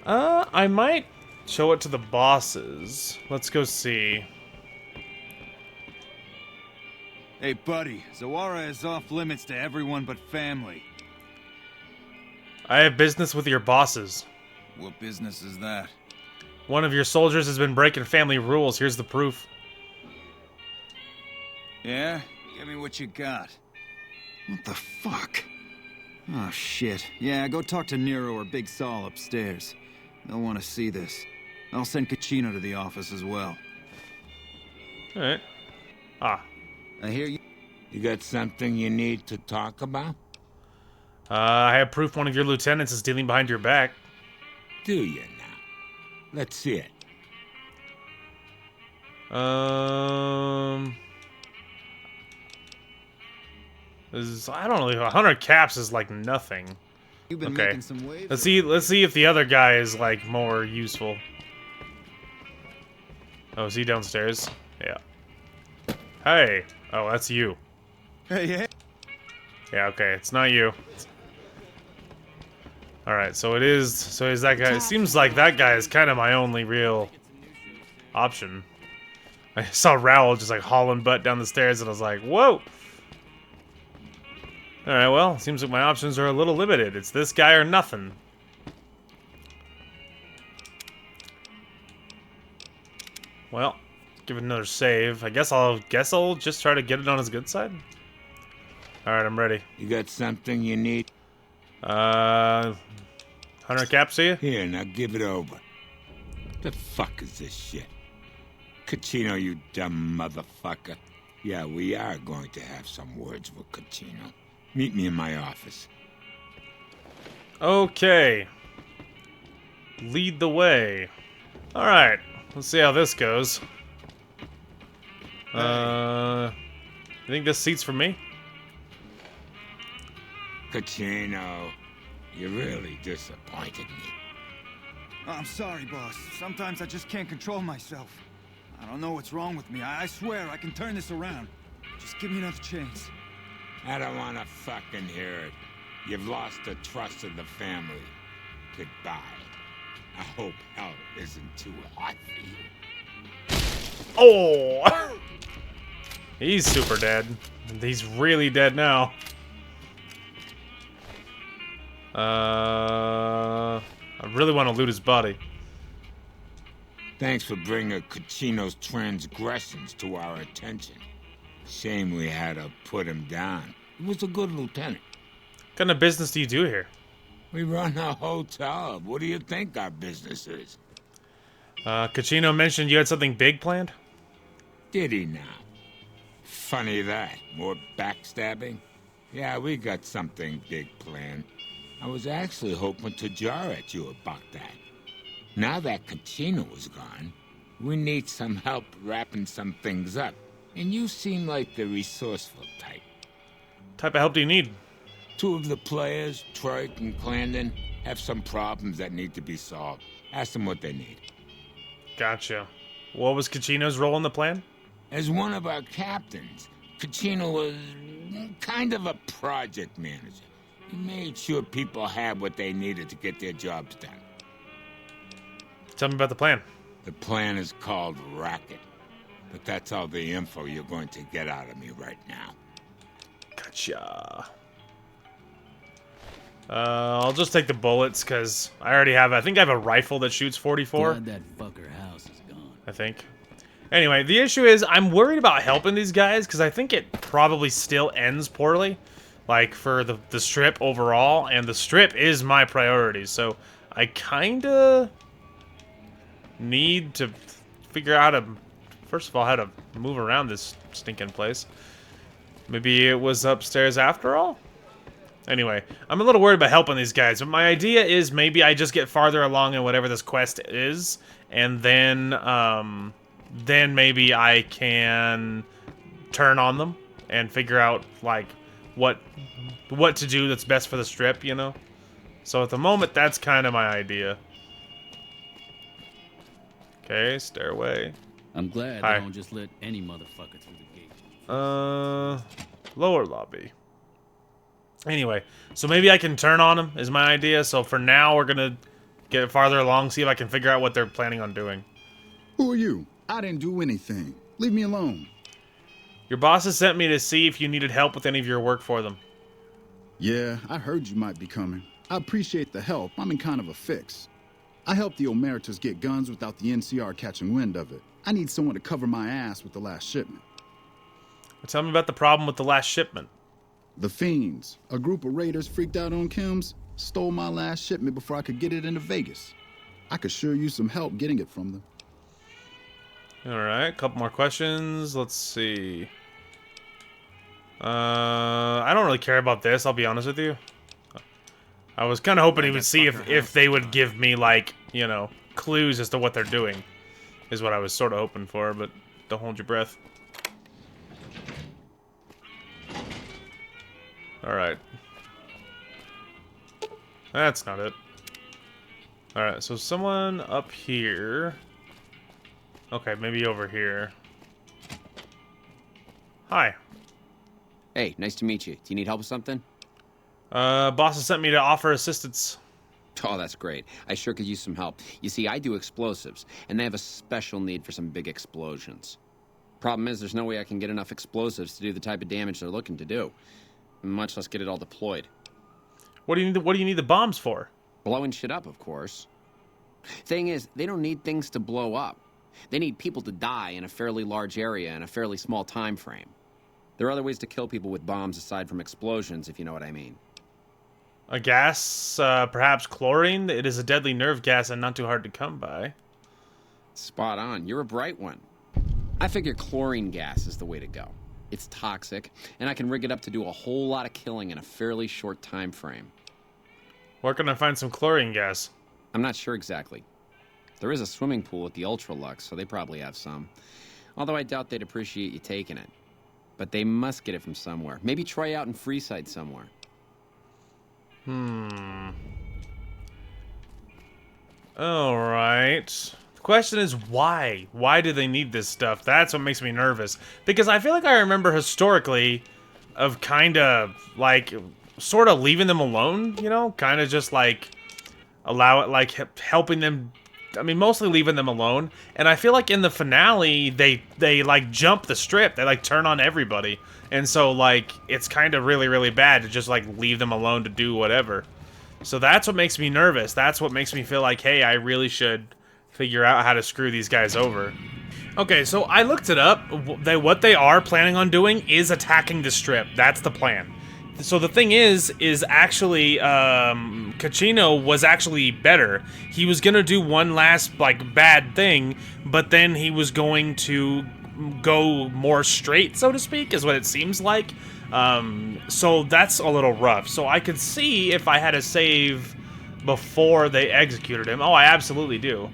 I might show it to the bosses. Let's go see. Hey, buddy. Zawara is off limits to everyone but family. I have business with your bosses. What business is that? One of your soldiers has been breaking family rules. Here's the proof. Yeah? Give me what you got. What the fuck? Oh, shit. Yeah, go talk to Nero or Big Saul upstairs. They'll want to see this. I'll send Caccino to the office as well. Alright. Ah. I hear you. You got something you need to talk about? I have proof one of your lieutenants is dealing behind your back. Do you now? Let's see it. I don't know. 100 caps is like nothing. You've been making some waves. Let's see if the other guy is like more useful. Oh, is he downstairs? Yeah. Hey. Oh, that's you. Hey. Yeah, okay, it's not you. Alright, so it is... So is that guy... It seems like that guy is kind of my only real option. I saw Raoul just like hauling butt down the stairs and I was like, whoa! Alright, well, seems like my options are a little limited. It's this guy or nothing. Well, give it another save. I guess I'll just try to get it on his good side. Alright, I'm ready. You got something you need? 100 caps to you? Here, now give it over. The fuck is this shit? Cucino, you dumb motherfucker. Yeah, we are going to have some words with Cucino. Meet me in my office. Okay. Lead the way. Alright, let's see how this goes. You think this seat's for me? Cucino, you really disappointed me. I'm sorry, boss. Sometimes I just can't control myself. I don't know what's wrong with me. I swear I can turn this around. Just give me another chance. I don't want to fucking hear it. You've lost the trust of the family. Goodbye. I hope hell isn't too hot for you. Oh! He's super dead. He's really dead now. I really want to loot his body. Thanks for bringing Cucino's transgressions to our attention. Shame we had to put him down. He was a good lieutenant. What kind of business do you do here? We run a hotel. What do you think our business is? Cucino mentioned you had something big planned? Did he now? Funny that. More backstabbing? Yeah, we got something big planned. I was actually hoping to jar at you about that. Now that Cucino is gone, we need some help wrapping some things up. And you seem like the resourceful type. Type of help do you need? Two of the players, Troik and Clandon, have some problems that need to be solved. Ask them what they need. Gotcha. What was Cucino's role in the plan? As one of our captains, Cucino was kind of a project manager. He made sure people had what they needed to get their jobs done. Tell me about the plan. The plan is called Racket. But that's all the info you're going to get out of me right now. Gotcha. I'll just take the bullets, because I already have... I think I have a rifle that shoots 44. Glad that fucker house is gone. I think. Anyway, the issue is I'm worried about helping these guys, because I think it probably still ends poorly. Like, for the strip overall, and the strip is my priority, so I kinda need to figure out how to... First of all, how to move around this stinking place. Maybe it was upstairs after all? Anyway, I'm a little worried about helping these guys, but my idea is maybe I just get farther along in whatever this quest is, and then maybe I can turn on them and figure out, like, what to do that's best for the strip, you know? So at the moment, that's kind of my idea. Okay, stairway. I'm glad Hi. they don't just let any motherfucker through the gate. Lower lobby. Anyway, so maybe I can turn on them, is my idea. So for now, we're gonna get farther along, see if I can figure out what they're planning on doing. Who are you? I didn't do anything. Leave me alone. Your bosses sent me to see if you needed help with any of your work for them. Yeah, I heard you might be coming. I appreciate the help. I'm in kind of a fix. I helped the Omertas get guns without the NCR catching wind of it. I need someone to cover my ass with the last shipment. Tell me about the problem with the last shipment. The Fiends, a group of raiders freaked out on Kim's, stole my last shipment before I could get it into Vegas. I could sure use some help getting it from them. Alright, couple more questions. Let's see. I don't really care about this, I'll be honest with you. I was kind of hoping he would see if they would give me, like, you know, clues as to what they're doing. Is what I was sort of hoping for, but don't hold your breath. Alright. That's not it. Alright, so someone up here. Okay, maybe over here. Hi. Hey, nice to meet you. Do you need help with something? Boss has sent me to offer assistance. Oh, that's great. I sure could use some help. You see, I do explosives, and they have a special need for some big explosions. Problem is, there's no way I can get enough explosives to do the type of damage they're looking to do, much less get it all deployed. What do you need the bombs for? Blowing shit up, of course. Thing is, they don't need things to blow up. They need people to die in a fairly large area in a fairly small time frame. There are other ways to kill people with bombs aside from explosions, if you know what I mean. A gas, perhaps chlorine? It is a deadly nerve gas and not too hard to come by. Spot on. You're a bright one. I figure chlorine gas is the way to go. It's toxic, and I can rig it up to do a whole lot of killing in a fairly short time frame. Where can I find some chlorine gas? I'm not sure exactly. There is a swimming pool at the Ultralux, so they probably have some. Although I doubt they'd appreciate you taking it. But they must get it from somewhere. Maybe try out in Freeside somewhere. Alright. The question is why? Why do they need this stuff? That's what makes me nervous. Because I feel like I remember historically of kind of, like, sort of leaving them alone, you know? Kind of just, like, allow it, like, helping them. I mean, mostly leaving them alone. And I feel like in the finale, they like, jump the strip. They, like, turn on everybody. And so, like, it's kind of really, really bad to just, like, leave them alone to do whatever. So that's what makes me nervous. That's what makes me feel like, hey, I really should figure out how to screw these guys over. Okay, so I looked it up. What they are planning on doing is attacking the strip. That's the plan. So the thing is actually, Cachino was actually better. He was gonna do one last, like, bad thing, but then he was going to go more straight, so to speak, is what it seems like. So that's a little rough. So I could see if I had a save before they executed him. Oh, I absolutely do.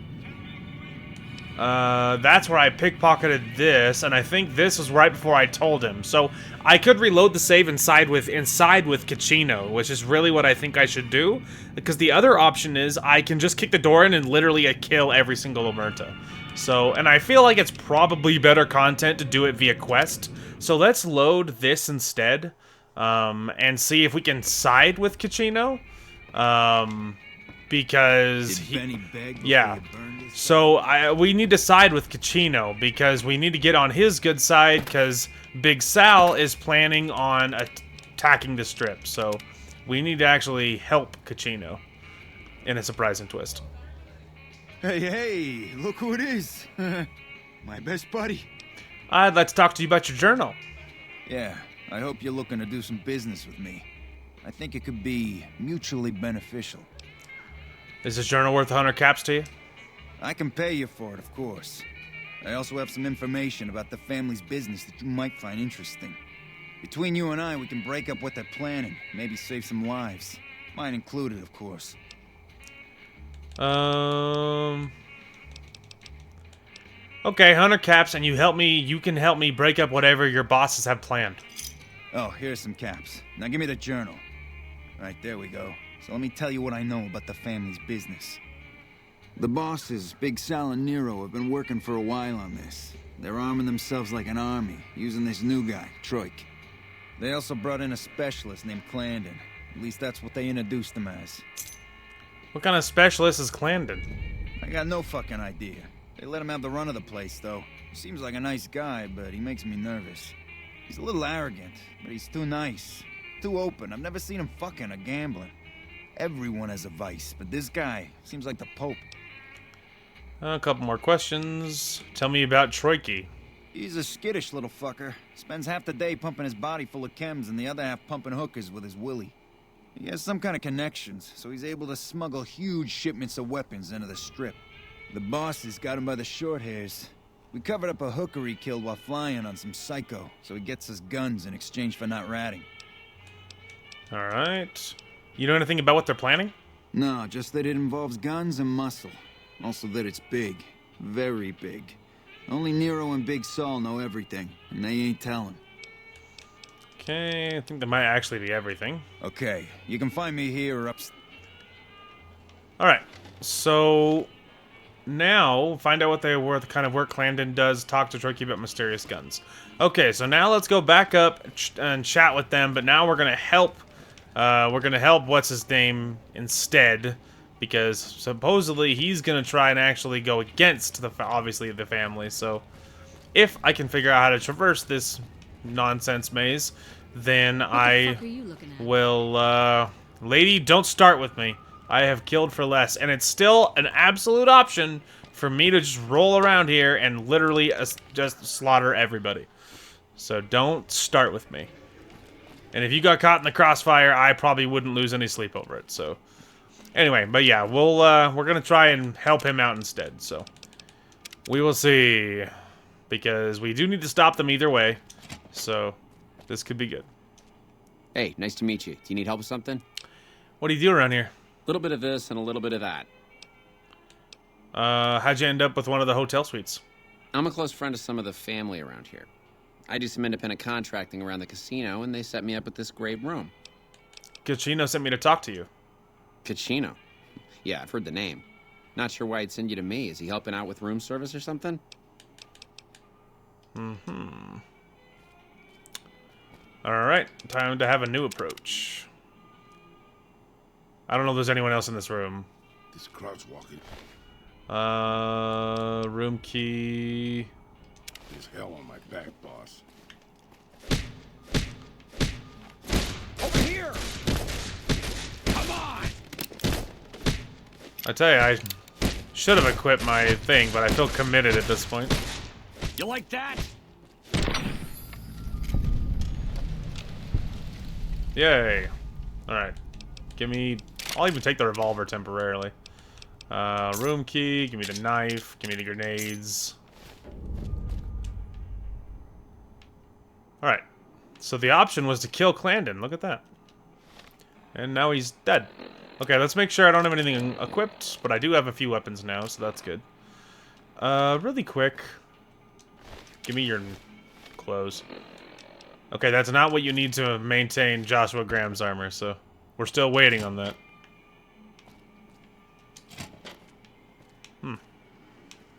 That's where I pickpocketed this, and I think this was right before I told him. So I could reload the save inside with Cachino, which is really what I think I should do. Because the other option is I can just kick the door in and literally kill every single Omerta. So, and I feel like it's probably better content to do it via quest. So let's load this instead, and see if we can side with Cachino. Because yeah. So we need to side with Cachino because we need to get on his good side because Big Sal is planning on attacking the strip. So we need to actually help Cachino in a surprising twist. Hey, look who it is. My best buddy. I'd like to talk to you about your journal. Yeah, I hope you're looking to do some business with me. I think it could be mutually beneficial. Is this journal worth 100 caps to you? I can pay you for it, of course. I also have some information about the family's business that you might find interesting. Between you and I, we can break up what they're planning, maybe save some lives. Mine included, of course. Okay, 100 caps, and you can help me break up whatever your bosses have planned. Oh, here's some caps. Now give me the journal. Right, there we go. So let me tell you what I know about the family's business. The bosses, Big Sal and Nero, have been working for a while on this. They're arming themselves like an army, using this new guy, Troik. They also brought in a specialist named Clandon. At least that's what they introduced him as. What kind of specialist is Clandon? I got no fucking idea. They let him have the run of the place, though. He seems like a nice guy, but he makes me nervous. He's a little arrogant, but he's too nice. Too open. I've never seen him fucking or gambling. Everyone has a vice, but this guy seems like the Pope. A couple more questions. Tell me about Troiki. He's a skittish little fucker. Spends half the day pumping his body full of chems and the other half pumping hookers with his willy. He has some kind of connections, so he's able to smuggle huge shipments of weapons into the strip. The bosses got him by the short hairs. We covered up a hooker he killed while flying on some psycho, so he gets us guns in exchange for not ratting. Alright. You know anything about what they're planning? No, just that it involves guns and muscle. Also that it's big. Very big. Only Nero and Big Saul know everything, and they ain't telling. Okay, I think that might actually be everything. Okay, you can find me here or Alright, so now find out what they were, the kind of work Clandon does, talk to Troiki about mysterious guns. Okay, so now let's go back up and chat with them, but now we're gonna help what's his name instead, because supposedly he's gonna try and actually go against obviously the family. So if I can figure out how to traverse this nonsense maze, then I will. Lady, don't start with me. I have killed for less, and it's still an absolute option for me to just roll around here and literally just slaughter everybody. So don't start with me. And if you got caught in the crossfire, I probably wouldn't lose any sleep over it. So anyway, but yeah, we're gonna try and help him out instead. So we will see, because we do need to stop them either way. So this could be good. Hey, nice to meet you. Do you need help with something? What do you do around here? A little bit of this and a little bit of that. How'd you end up with one of the hotel suites? I'm a close friend of some of the family around here. I do some independent contracting around the casino, and they set me up with this great room. Cachino sent me to talk to you. Cachino? Yeah, I've heard the name. Not sure why he'd send you to me. Is he helping out with room service or something? Mm-hmm. Alright, time to have a new approach. I don't know if there's anyone else in this room. This crowd's walking. Room key. There's hell on my back, boss. Over here! Come on! I tell you, I should have equipped my thing, but I feel committed at this point. You like that? Yay. Alright. Give me... I'll even take the revolver temporarily. Room key, give me the knife, give me the grenades. Alright. So the option was to kill Clandon. Look at that. And now he's dead. Okay, let's make sure I don't have anything equipped, but I do have a few weapons now, so that's good. Really quick. Give me your clothes. Okay, that's not what you need to maintain Joshua Graham's armor, so we're still waiting on that.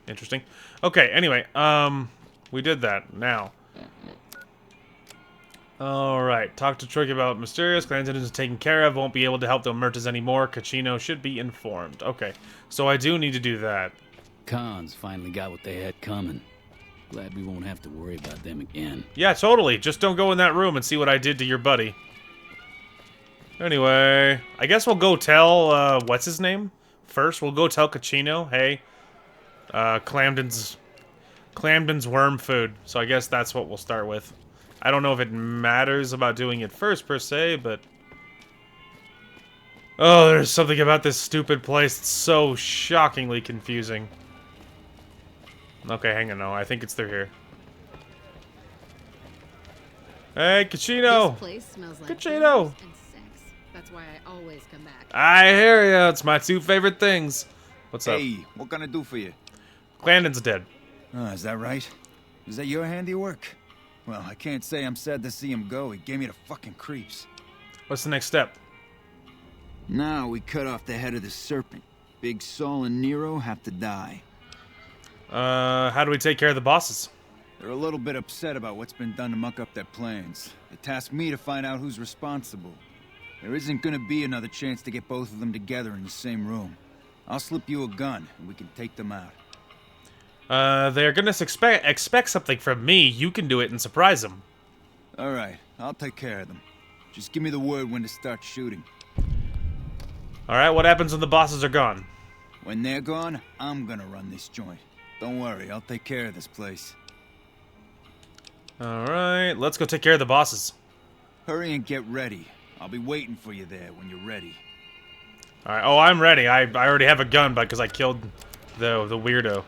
Interesting. Okay, anyway, we did that. Now. Alright, talk to Trick about Mysterious. Clandon is taken care of, won't be able to help the Omertas anymore. Cachino should be informed. Okay, so I do need to do that. Cons finally got what they had coming. Glad we won't have to worry about them again. Yeah, totally. Just don't go in that room and see what I did to your buddy. Anyway, I guess we'll go tell, what's his name? First, we'll go tell Cachino, hey, Clamden's worm food. So I guess that's what we'll start with. I don't know if it matters about doing it first, per se, but... Oh, there's something about this stupid place that's so shockingly confusing. Okay, hang on, no, I think it's through here. Hey, Cachino! This place smells like Cachino! and sex. That's why I always come back. I hear ya, it's my two favorite things. What's up? Hey, what can I do for you? Clandon's dead. Is that right? Is that your handiwork? Well, I can't say I'm sad to see him go. He gave me the fucking creeps. What's the next step? Now we cut off the head of the serpent. Big Saul and Nero have to die. How do we take care of the bosses? They're a little bit upset about what's been done to muck up their plans. They tasked me to find out who's responsible. There isn't gonna be another chance to get both of them together in the same room. I'll slip you a gun, and we can take them out. They're gonna expect something from me. You can do it and surprise them. Alright, I'll take care of them. Just give me the word when to start shooting. Alright, what happens when the bosses are gone? When they're gone, I'm gonna run this joint. Don't worry, I'll take care of this place. Alright, let's go take care of the bosses. Hurry and get ready. I'll be waiting for you there when you're ready. Alright, oh, I'm ready. I already have a gun because I killed the weirdo.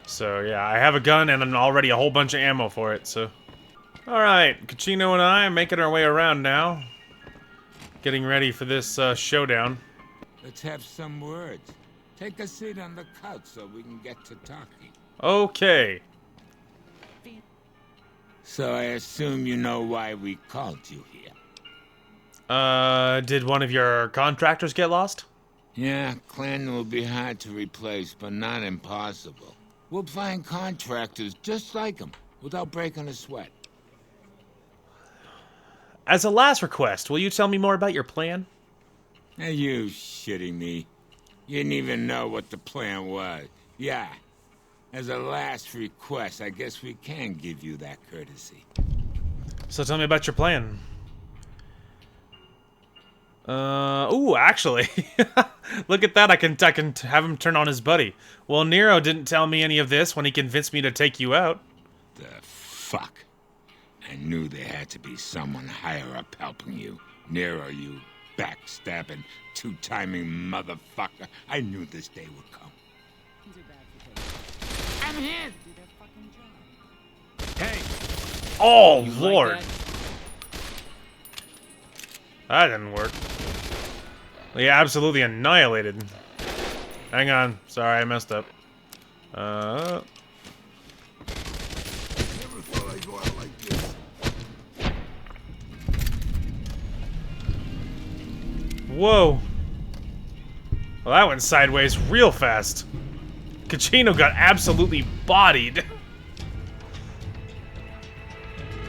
So, yeah, I have a gun and already a whole bunch of ammo for it, so... Alright, Cachino and I are making our way around now. Getting ready for this, showdown. Let's have some words. Take a seat on the couch so we can get to talking. Okay. So I assume you know why we called you here. Did one of your contractors get lost? Yeah, Clan will be hard to replace, but not impossible. We'll find contractors just like him, without breaking a sweat. As a last request, will you tell me more about your plan? Are you shitting me? You didn't even know what the plan was. Yeah. As a last request, I guess we can give you that courtesy. So tell me about your plan. Ooh, actually. Look at that, I can have him turn on his buddy. Well, Nero didn't tell me any of this when he convinced me to take you out. The fuck? I knew there had to be someone higher up helping you. Nero, you backstabbing, two-timing motherfucker. I knew this day would come. I'm here. Hey. Oh, You Lord. like That didn't work. Yeah, absolutely annihilated. Hang on. Sorry, I messed up. Never thought I'd go out like this. Whoa. Well, that went sideways real fast. Cochino got absolutely bodied.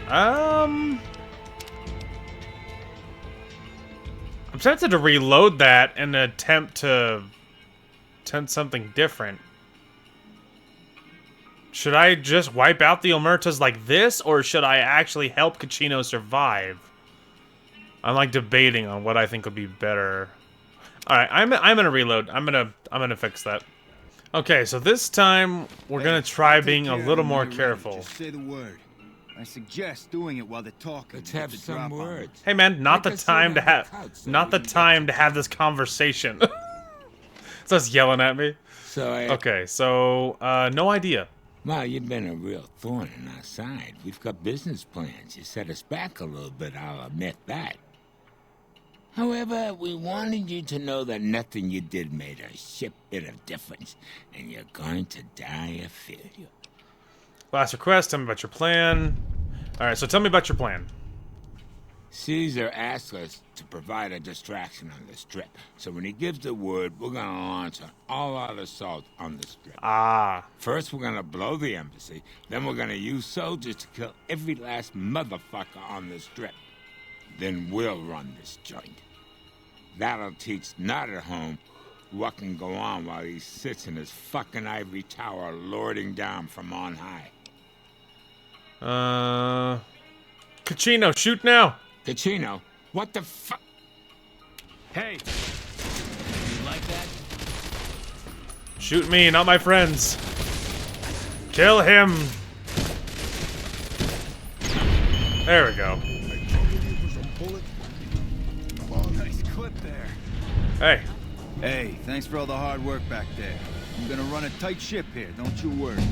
I'm tempted to reload that and attempt something different. Should I just wipe out the Omertas like this, or should I actually help Cochino survive? I'm like debating on what I think would be better. All right, I'm gonna reload. I'm gonna fix that. Okay, so this time we're gonna try being a little more careful. Just say the word. I suggest doing it while they're talking. Let's have some words. Hey man, not the time to have this conversation. So it's yelling at me. Okay, so no idea. Well, you've been a real thorn in our side. We've got business plans. You set us back a little bit, I'll admit that. However, we wanted you to know that nothing you did made a shit bit of difference, and you're going to die of failure. Last request, tell me about your plan. Alright, so tell me about your plan. Caesar asked us to provide a distraction on the Strip, so when he gives the word, we're gonna launch an all-out assault on the Strip. Ah. First, we're gonna blow the embassy, then we're gonna use soldiers to kill every last motherfucker on the Strip. Then we'll run this joint. That'll teach Not at Home what can go on while he sits in his fucking ivory tower lording down from on high. Cochino, shoot now! Cochino? What the fuck? Hey! You like that? Shoot me, not my friends. Kill him! There we go. Nice clip there. Hey. Hey, thanks for all the hard work back there. I'm gonna run a tight ship here, don't you worry.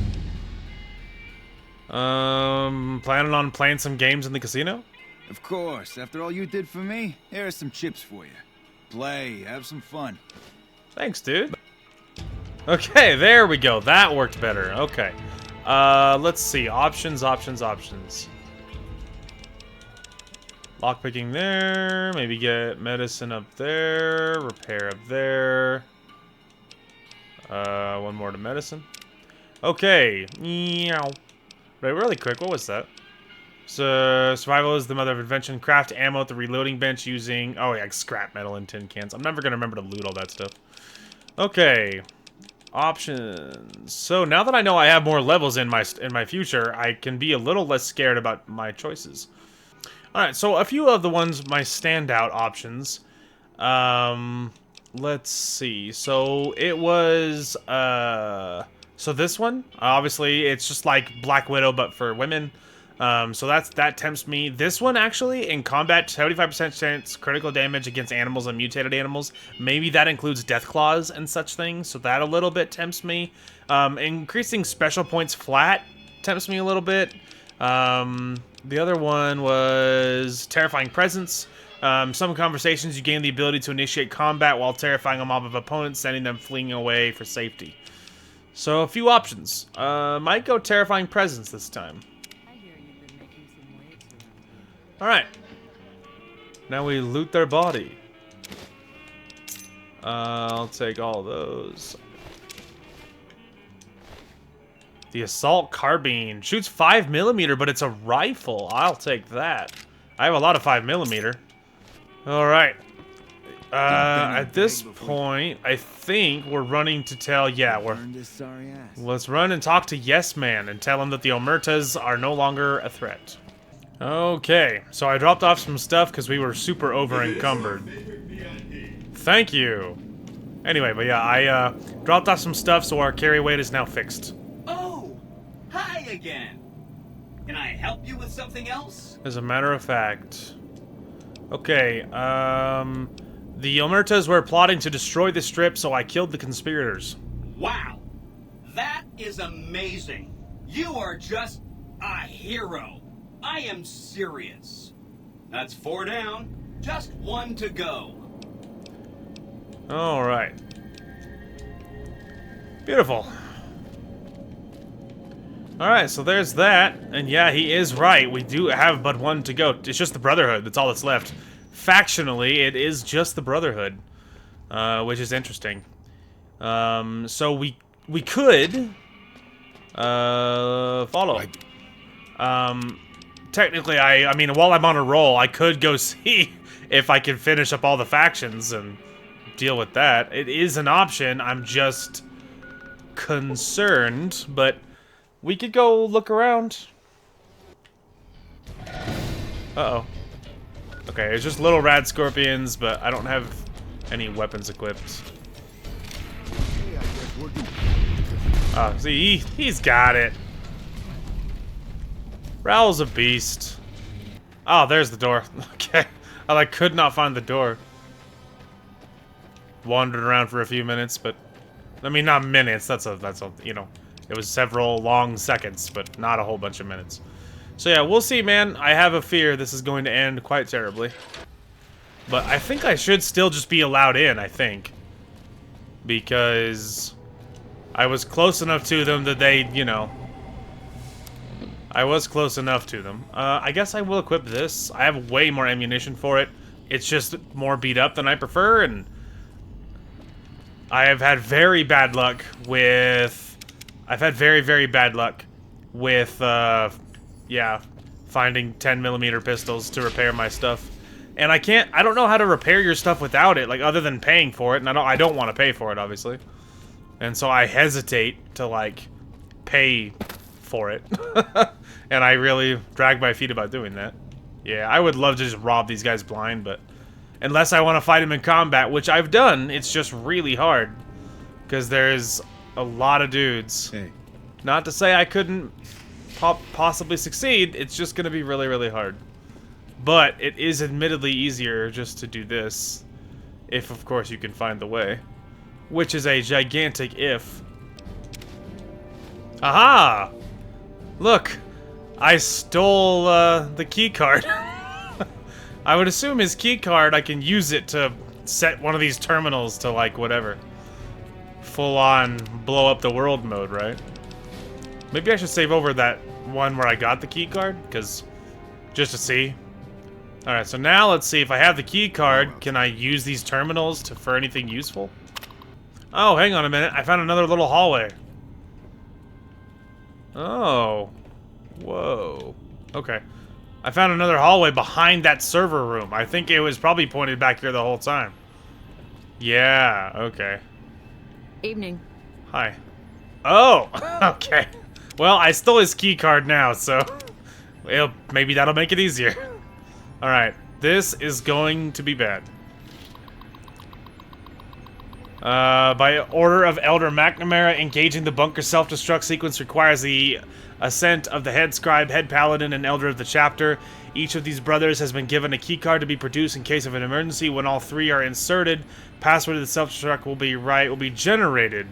Planning on playing some games in the casino? Of course. After all you did for me, here are some chips for you. Play, have some fun. Thanks, dude. Okay, there we go. That worked better. Okay. Let's see. Options. Lockpicking there. Maybe get medicine up there. Repair up there. One more to medicine. Okay. Meow. Wait, really quick. What was that? So, survival is the mother of invention. Craft ammo at the reloading bench using... Oh, yeah, scrap metal and tin cans. I'm never going to remember to loot all that stuff. Okay. Options. So, now that I know I have more levels in my future, I can be a little less scared about my choices. Alright, so a few of the ones, my standout options. Let's see. So, it was... So this one, obviously, it's just like Black Widow, but for women. So that tempts me. This one, actually, in combat, 75% chance critical damage against animals and mutated animals. Maybe that includes death claws and such things, so that a little bit tempts me. Increasing special points flat tempts me a little bit. The other one was Terrifying Presence. Some conversations, you gain the ability to initiate combat while terrifying a mob of opponents, sending them fleeing away for safety. So, a few options. Might go Terrifying Presence this time. Alright. Now we loot their body. I'll take all those. The Assault Carbine. Shoots 5mm, but it's a rifle. I'll take that. I have a lot of 5mm. Alright. At this point, I think we're running to tell, let's run and talk to Yes Man and tell him that the Omertas are no longer a threat. Okay, so I dropped off some stuff because we were super over encumbered. Thank you. Anyway, but yeah, I dropped off some stuff so our carry weight is now fixed. Oh, hi again. Can I help you with something else? As a matter of fact. Okay, the Omertas were plotting to destroy the strip, so I killed the conspirators. Wow, that is amazing. You are just a hero. I am serious. That's 4 down, just 1 to go. Alright. Beautiful. Alright, so there's that. And yeah, he is right. We do have but 1 to go. It's just the Brotherhood. That's all that's left. Factionally, it is just the Brotherhood. Which is interesting. So we could... follow. Technically, I mean, while I'm on a roll, I could go see if I can finish up all the factions and deal with that. It is an option. I'm just concerned, but we could go look around. Uh-oh. Okay, it's just little rad scorpions, but I don't have any weapons equipped. Oh, see, he's got it. Rowl's a beast. Oh, there's the door. Okay. I could not find the door. Wandered around for a few minutes, but I mean not minutes, that's a you know, it was several long seconds, but not a whole bunch of minutes. So yeah, we'll see, man. I have a fear this is going to end quite terribly. But I think I should still just be allowed in, I think. Because I was close enough to them that they, you know, I was close enough to them. I guess I will equip this. I have way more ammunition for it. It's just more beat up than I prefer, and I have had very bad luck with... I've had very, very bad luck with, yeah, finding 10mm pistols to repair my stuff. And I don't know how to repair your stuff without it, like, other than paying for it, and I don't want to pay for it, obviously. And so I hesitate to, like, pay for it. And I really drag my feet about doing that. Yeah, I would love to just rob these guys blind, but unless I want to fight them in combat, which I've done, it's just really hard. Because there's a lot of dudes. Hey. Not to say I couldn't possibly succeed, it's just going to be really, really hard. But it is admittedly easier just to do this. If, of course, you can find the way. Which is a gigantic if. Aha! Look! I stole the key card. I would assume his key card, I can use it to set one of these terminals to, like, whatever. Full on blow up the world mode, right? Maybe I should save over that one where I got the key card, because just to see. Alright, so now let's see if I have the key card, can I use these terminals for anything useful? Oh, hang on a minute. I found another little hallway. Oh. Whoa. Okay. I found another hallway behind that server room. I think it was probably pointed back here the whole time. Yeah, okay. Evening. Hi. Oh, okay. Well, I stole his key card now, so well, maybe that'll make it easier. Alright, this is going to be bad. By order of Elder McNamara, engaging the bunker self-destruct sequence requires the assent of the head scribe, head paladin, and elder of the chapter. Each of these brothers has been given a keycard to be produced in case of an emergency. When all 3 are inserted, password of the self-destruct will be generated.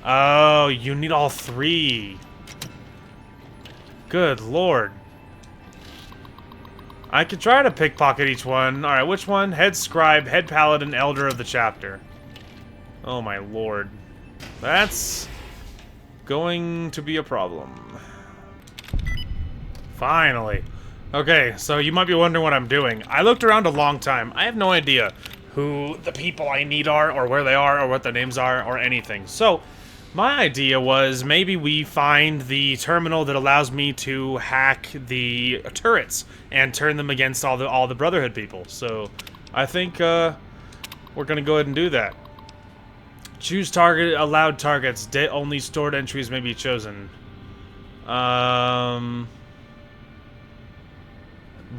Oh, you need all 3. Good lord. I could try to pickpocket each one. Alright, which one? Head scribe, head paladin, elder of the chapter. Oh my lord. That's going to be a problem. Finally. Okay, so you might be wondering what I'm doing. I looked around a long time. I have no idea who the people I need are, or where they are, or what their names are, or anything. So, my idea was maybe we find the terminal that allows me to hack the turrets and turn them against all the Brotherhood people. So, I think we're gonna go ahead and do that. Choose target, allowed targets. Only stored entries may be chosen.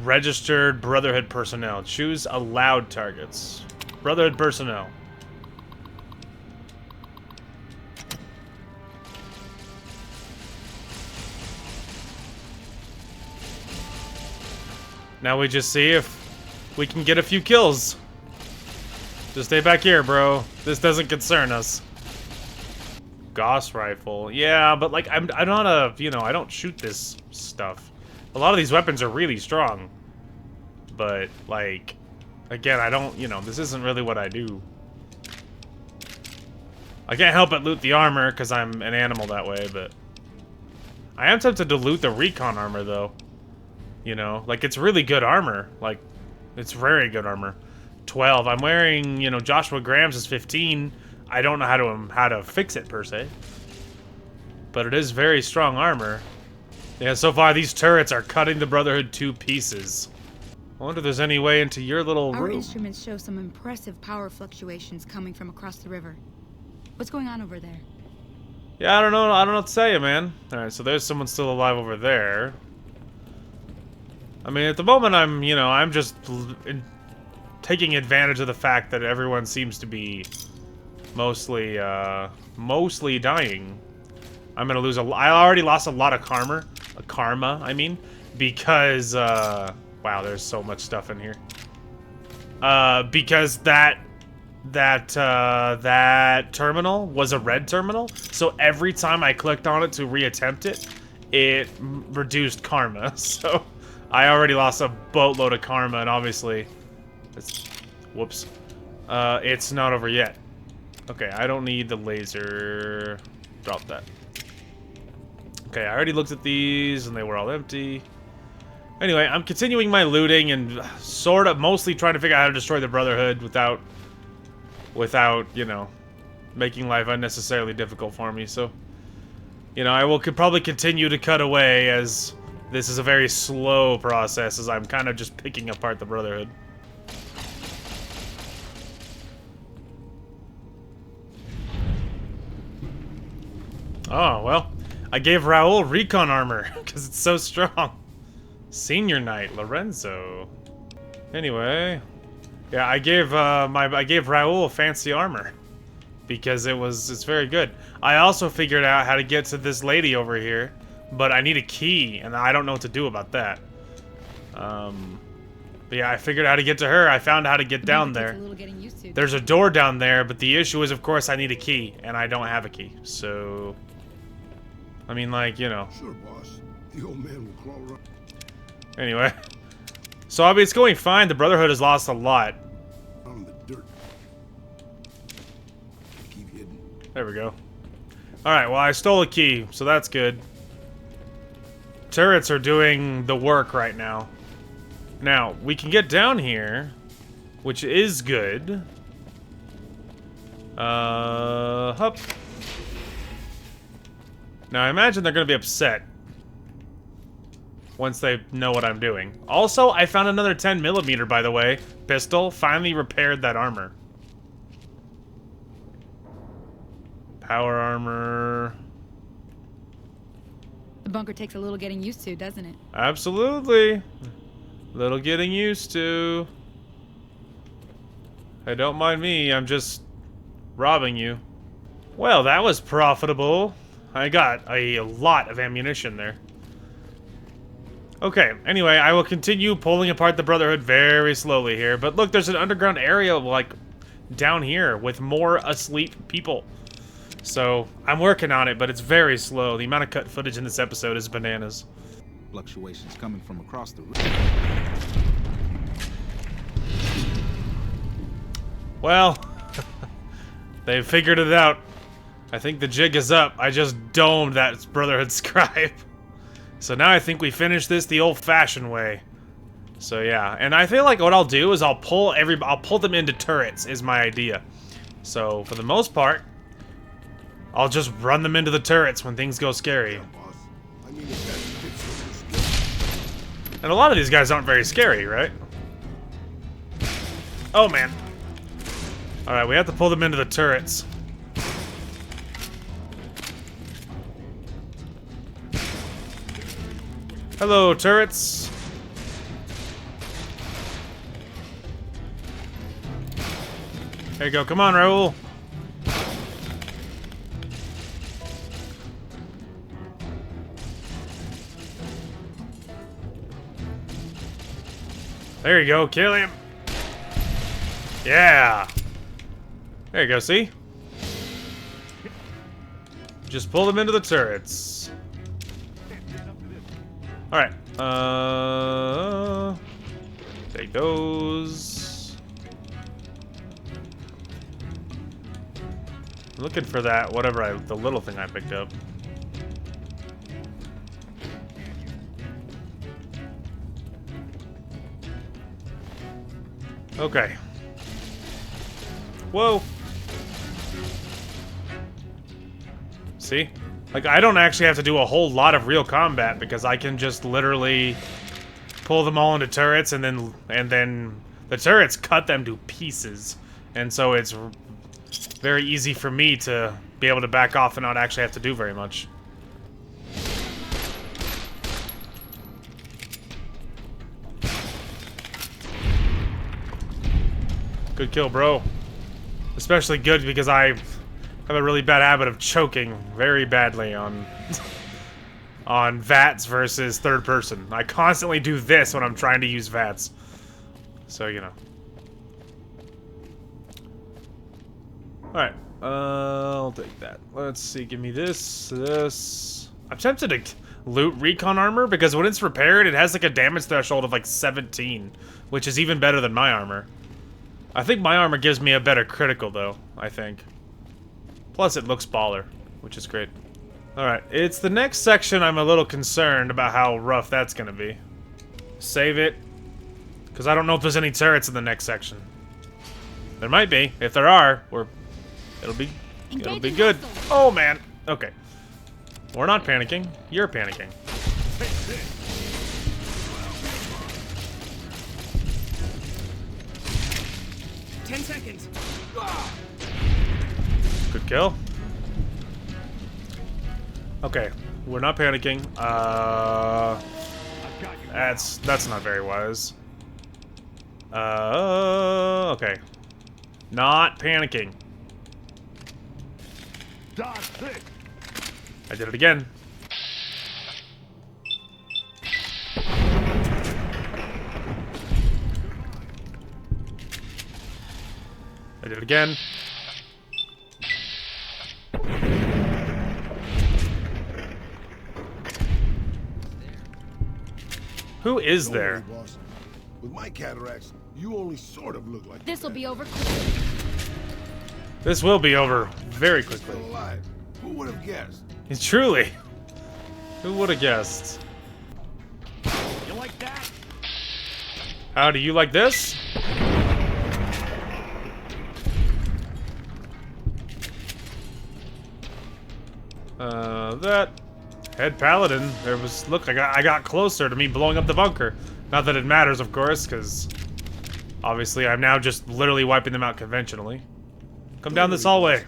Registered Brotherhood personnel. Choose allowed targets. Brotherhood personnel. Now we just see if we can get a few kills. Just stay back here, bro. This doesn't concern us. Gauss rifle. Yeah, but like I'm not a, you know, I don't shoot this stuff. A lot of these weapons are really strong. But like again, I don't, you know, this isn't really what I do. I can't help but loot the armor because I'm an animal that way, but I am tempted to loot the recon armor though. You know, like it's really good armor. Like it's very good armor. 12. I'm wearing, you know, Joshua Graham's is 15. I don't know how to fix it per se. But it is very strong armor. Yeah, so far these turrets are cutting the Brotherhood to pieces. I wonder if there's any way into your little Our room. instruments show some impressive power fluctuations coming from across the river. What's going on over there? Yeah, I don't know what to tell you, man. Alright, so there's someone still alive over there. I mean, at the moment I'm just taking advantage of the fact that everyone seems to be mostly dying. I'm gonna lose I already lost a lot of karma, because wow, there's so much stuff in here. Because that terminal was a red terminal, so every time I clicked on it to reattempt it, it reduced karma. So I already lost a boatload of karma, and obviously whoops. It's not over yet. Okay, I don't need the laser. Drop that. Okay, I already looked at these, and they were all empty. Anyway, I'm continuing my looting and sort of mostly trying to figure out how to destroy the Brotherhood without, you know, making life unnecessarily difficult for me. So, you know, could probably continue to cut away as this is a very slow process as I'm kind of just picking apart the Brotherhood. Oh, well, I gave Raul recon armor because it's so strong. Senior Knight, Lorenzo. Anyway, yeah, I gave Raul fancy armor because it's very good. I also figured out how to get to this lady over here, but I need a key and I don't know what to do about that. But yeah, I figured out how to get to her. I found how to get down there. There's a door down there, but the issue is, of course, I need a key, and I don't have a key. So, I mean, like, you know. Sure, boss. The old man will crawl around. Anyway, so I mean, it's going fine. The Brotherhood has lost a lot. On the dirt. Keep hidden. There we go. All right. Well, I stole a key, so that's good. Turrets are doing the work right now. Now, we can get down here, which is good. Hup. Now, I imagine they're going to be upset once they know what I'm doing. Also, I found another 10mm, by the way, pistol. Finally repaired that armor. Power armor. The bunker takes a little getting used to, doesn't it? Absolutely. Little getting used to. Hey, don't mind me, I'm just robbing you. Well, that was profitable. I got a lot of ammunition there. Okay, anyway, I will continue pulling apart the Brotherhood very slowly here. But look, there's an underground area, like, down here with more asleep people. So, I'm working on it, but it's very slow. The amount of cut footage in this episode is bananas. Fluctuations coming from across the river. Well, they figured it out. I think the jig is up. I just domed that Brotherhood scribe. So now I think we finish this the old-fashioned way. So yeah, and I feel like what I'll do is I'll pull them into turrets is my idea. So for the most part, I'll just run them into the turrets when things go scary. And a lot of these guys aren't very scary, right? Oh man. Alright, we have to pull them into the turrets. Hello, turrets. There you go. Come on, Raoul. There you go. Kill him. Yeah. There you go. See? Just pull them into the turrets. Alright. Take those. I'm looking for that, whatever the little thing I picked up. Okay. Whoa. See? Like, I don't actually have to do a whole lot of real combat because I can just literally pull them all into turrets and then the turrets cut them to pieces. And so it's very easy for me to be able to back off and not actually have to do very much. Good kill, bro. Especially good because I have a really bad habit of choking very badly on on VATS versus third person. I constantly do this when I'm trying to use VATS. So, you know. Alright. I'll take that. Let's see. Give me this. I'm tempted to loot recon armor because when it's repaired, it has like a damage threshold of like 17, which is even better than my armor. I think my armor gives me a better critical, though, I think. Plus, it looks baller, which is great. Alright, it's the next section I'm a little concerned about how rough that's gonna be. Save it. Because I don't know if there's any turrets in the next section. There might be. If there are, it'll be good. Oh, man. Okay. We're not panicking. You're panicking. 10 seconds. Good kill. Okay, we're not panicking. That's not very wise. Okay. Not panicking. I did it again. I did it again. Who is there? Don't worry, boss. With my cataracts, you only sort of look like This'll be over. This will be over very quickly. still alive. Who would have guessed? It's truly. Who would have guessed? You like that? How do you like this? That head paladin. There was look. I got closer to me blowing up the bunker. Not that it matters, of course, because obviously I'm now just literally wiping them out conventionally. Come down this hallway.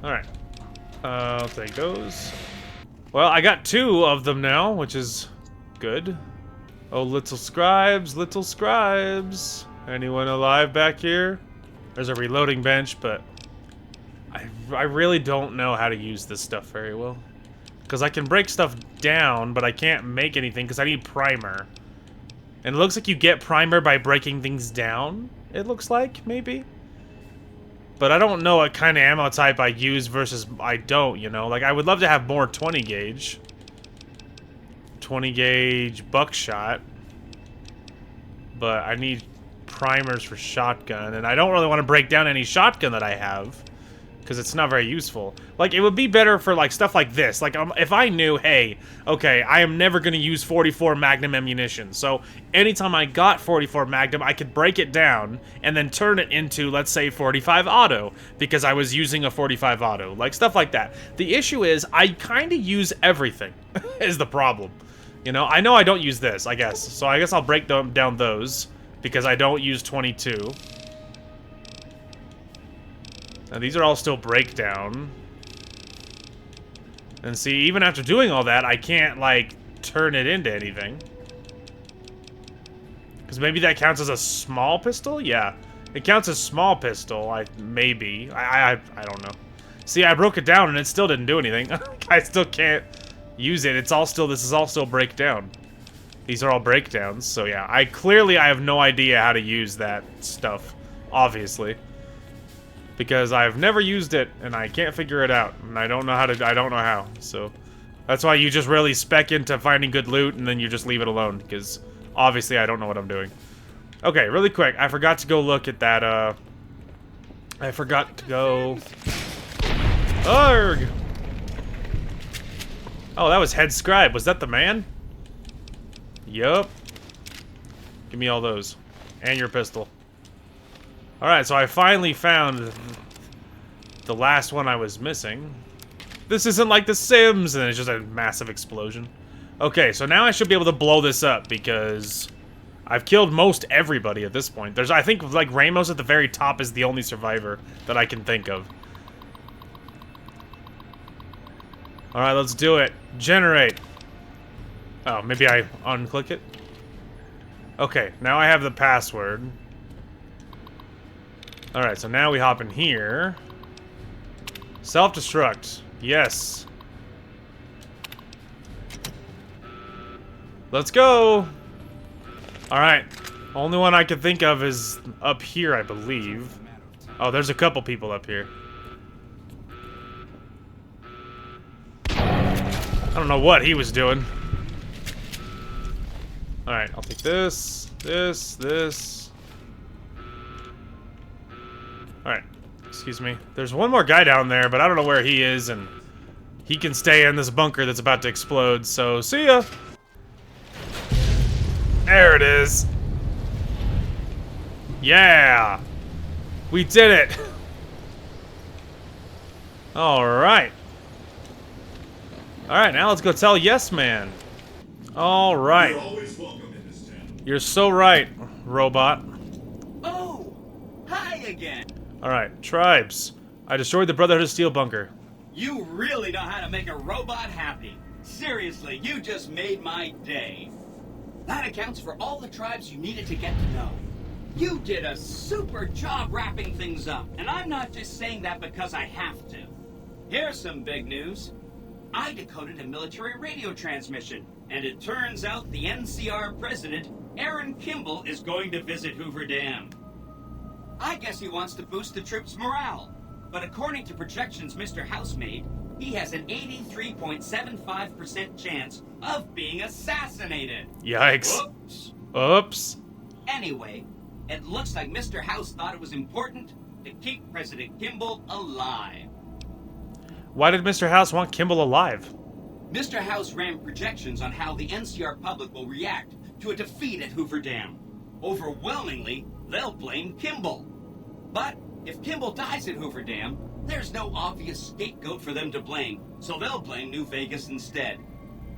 Alright. I'll take those. Well, I got 2 of them now, which is good. Oh, little scribes, little scribes. Anyone alive back here? There's a reloading bench, but I really don't know how to use this stuff very well. Because I can break stuff down, but I can't make anything because I need primer. And it looks like you get primer by breaking things down, it looks like, maybe? But I don't know what kind of ammo type I use versus I don't, you know? Like, I would love to have more 20 gauge. 20 gauge buckshot. But I need primers for shotgun, and I don't really want to break down any shotgun that I have. because it's not very useful. Like, it would be better for, like, stuff like this. Like, if I knew, hey, okay, I am never going to use 44 Magnum ammunition, so anytime I got 44 Magnum, I could break it down and then turn it into, let's say, 45 Auto, because I was using a 45 Auto. Like, stuff like that. The issue is, I kind of use everything, is the problem. You know I don't use this, I guess. So I guess I'll break down those, because I don't use 22. Now, these are all still breakdown. And see, even after doing all that, I can't, like, turn it into anything. Because maybe that counts as a small pistol? Yeah. It counts as small pistol, maybe. I don't know. See, I broke it down and it still didn't do anything. I still can't use it. This is all still breakdown. These are all breakdowns, so yeah. I have no idea how to use that stuff, obviously. Because I've never used it, and I can't figure it out, and I don't know how, so that's why you just really spec into finding good loot, and then you just leave it alone, because obviously I don't know what I'm doing. Okay, really quick, I forgot to go look at that, I forgot to go... Arrgh! Oh, that was Head Scribe. Was that the man? Yup. Give me all those. And your pistol. Alright, so I finally found the last one I was missing. This isn't like The Sims, and it's just a massive explosion. Okay, so now I should be able to blow this up, because I've killed most everybody at this point. I think, like, Ramos at the very top is the only survivor that I can think of. Alright, let's do it. Generate. Oh, maybe I unclick it? Okay, now I have the password. Alright, so now we hop in here. Self-destruct. Yes. Let's go! Alright. Only one I can think of is up here, I believe. Oh, there's a couple people up here. I don't know what he was doing. Alright, I'll take this, this. Alright, excuse me. There's one more guy down there, but I don't know where he is, and he can stay in this bunker that's about to explode, so see ya! There it is. Yeah! We did it! Alright. Alright, now let's go tell Yes Man. Alright. You're so right, robot. Oh! Hi again! Alright, tribes. I destroyed the Brotherhood of Steel bunker. You really know how to make a robot happy. Seriously, you just made my day. That accounts for all the tribes you needed to get to know. You did a super job wrapping things up, and I'm not just saying that because I have to. Here's some big news. I decoded a military radio transmission, and it turns out the NCR president, Aaron Kimball, is going to visit Hoover Dam. I guess he wants to boost the troops' morale, but according to projections Mr. House made, he has an 83.75% chance of being assassinated. Yikes. Whoops. Oops. Anyway, it looks like Mr. House thought it was important to keep President Kimball alive. Why did Mr. House want Kimball alive? Mr. House ran projections on how the NCR public will react to a defeat at Hoover Dam. Overwhelmingly, they'll blame Kimball. But if Kimball dies at Hoover Dam, there's no obvious scapegoat for them to blame, so they'll blame New Vegas instead.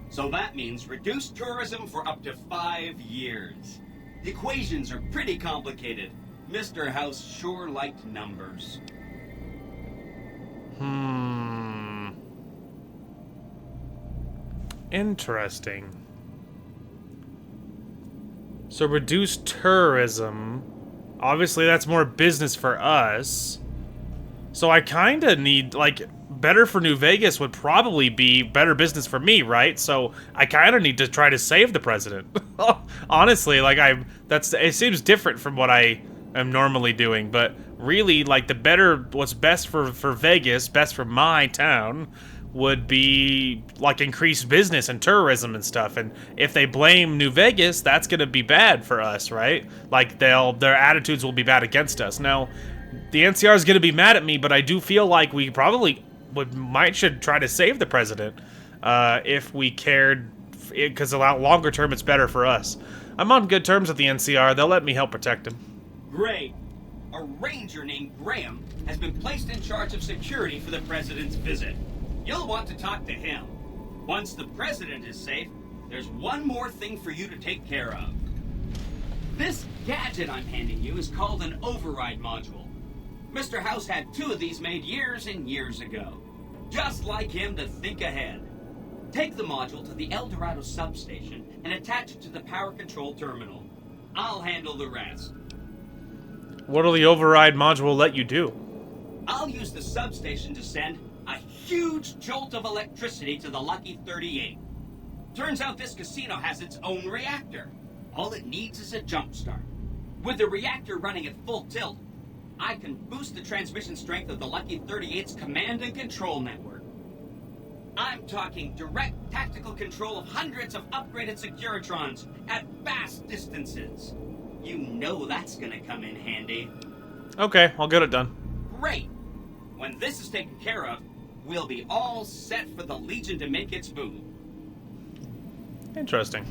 So that means reduced tourism for up to 5 years. The equations are pretty complicated. Mr. House sure liked numbers. Interesting. So reduce tourism. Obviously, that's more business for us. So I kind of need, like, better for New Vegas would probably be better business for me, right? So I kind of need to try to save the president. Honestly, like, it seems different from what I am normally doing, but really, like, what's best for Vegas, best for my town, would be, like, increased business and tourism and stuff. And if they blame New Vegas, that's gonna be bad for us, right? Like, their attitudes will be bad against us. Now, the NCR is going to be mad at me, but I do feel like we probably should try to save the president if we cared, because a lot longer term it's better for us. I'm on good terms with the NCR. They'll let me help protect him. Great. A ranger named Graham has been placed in charge of security for the president's visit. You'll want to talk to him. Once the president is safe, there's one more thing for you to take care of. This gadget I'm handing you is called an override module. Mr. House had 2 of these made years and years ago. Just like him to think ahead. Take the module to the El Dorado substation and attach it to the power control terminal. I'll handle the rest. What'll the override module let you do? I'll use the substation to send a huge jolt of electricity to the Lucky 38. Turns out this casino has its own reactor. All it needs is a jump start. With the reactor running at full tilt, I can boost the transmission strength of the Lucky 38's command and control network. I'm talking direct tactical control of hundreds of upgraded Securitrons at vast distances. You know that's gonna come in handy. Okay, I'll get it done. Great! When this is taken care of, we'll be all set for the Legion to make its move. Interesting.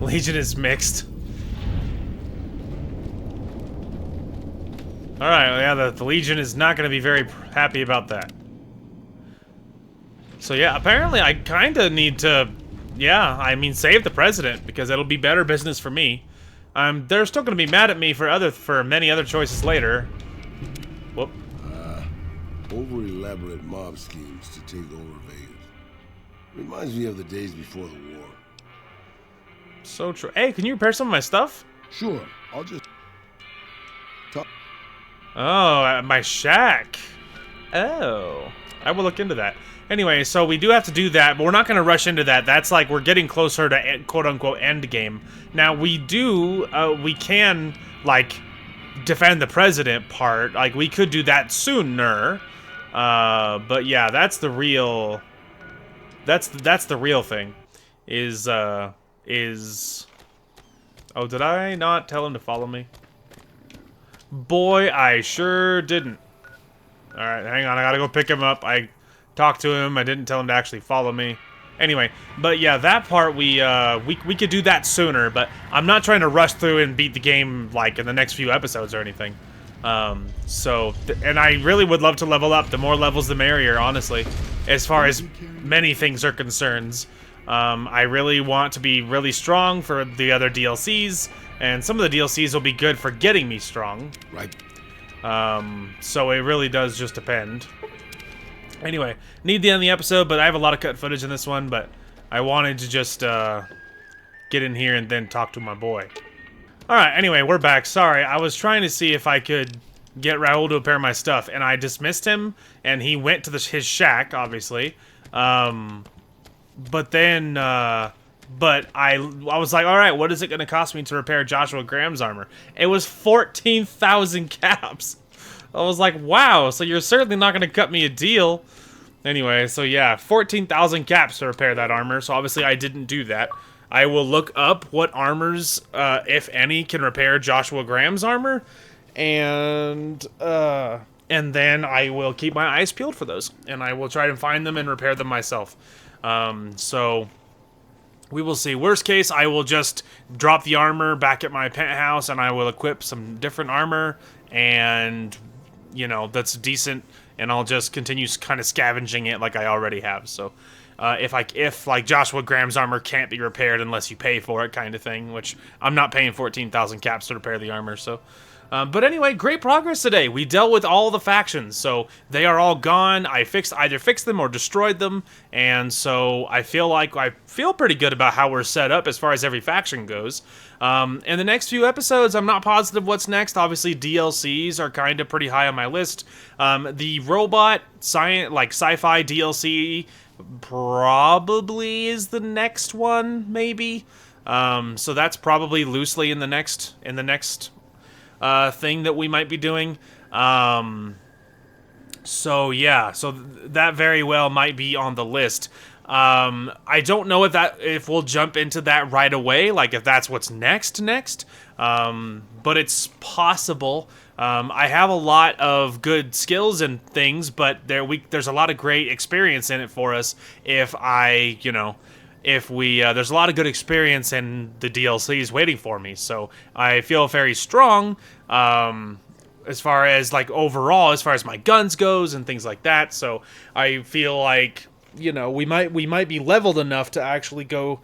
Legion is mixed. Alright, yeah, the Legion is not going to be very happy about that. So yeah, apparently I kind of need to, save the president, because it'll be better business for me. They're still going to be mad at me for many other choices later. Whoop. Over-elaborate mob schemes to take over Vegas. Reminds me of the days before the war. So true. Hey, can you repair some of my stuff? Sure, I'll just... Oh, at my shack. Oh. I will look into that. Anyway, so we do have to do that, but we're not going to rush into that. That's like we're getting closer to quote-unquote end game. Now, we can, like, defend the president part. Like, we could do that sooner. But yeah, that's the real... That's the real thing. Oh, did I not tell him to follow me? Boy, I sure didn't. Alright, hang on, I gotta go pick him up. I talked to him, I didn't tell him to actually follow me. Anyway, but yeah, that part we could do that sooner, but I'm not trying to rush through and beat the game, like, in the next few episodes or anything. And I really would love to level up. The more levels, the merrier, honestly, as far as many things are concerned. I really want to be really strong for the other DLCs, and some of the DLCs will be good for getting me strong. Right. So it really does just depend. Anyway, need the end of the episode, but I have a lot of cut footage in this one, but I wanted to just get in here and then talk to my boy. Alright, anyway, we're back. Sorry, I was trying to see if I could get Raul to repair my stuff, and I dismissed him, and he went to his shack, obviously. But then, but I was like, alright, what is it going to cost me to repair Joshua Graham's armor? It was 14,000 caps. I was like, wow, so you're certainly not going to cut me a deal. Anyway, so yeah, 14,000 caps to repair that armor, so obviously I didn't do that. I will look up what armors, if any, can repair Joshua Graham's armor, and then I will keep my eyes peeled for those, and I will try to find them and repair them myself. So we will see. Worst case, I will just drop the armor back at my penthouse, and I will equip some different armor, and, you know, that's decent, and I'll just continue kind of scavenging it like I already have. So if like Joshua Graham's armor can't be repaired unless you pay for it, kind of thing, which I'm not paying 14,000 caps to repair the armor, so. But anyway, great progress today. We dealt with all the factions, so they are all gone. I either fixed them or destroyed them, and so I feel pretty good about how we're set up as far as every faction goes. In the next few episodes, I'm not positive what's next. Obviously, DLCs are kind of pretty high on my list. The robot sci-fi DLC probably is the next one, maybe. So that's probably loosely in the next thing that we might be doing. So yeah, so that very well might be on the list. I don't know if we'll jump into that right away, like if that's what's next, but it's possible. I have a lot of good skills and things, but there's a lot of great experience in it for us if there's a lot of good experience in the DLCs waiting for me. So I feel very strong as far as like overall, as far as my guns goes and things like that. So I feel like, we might be leveled enough to actually go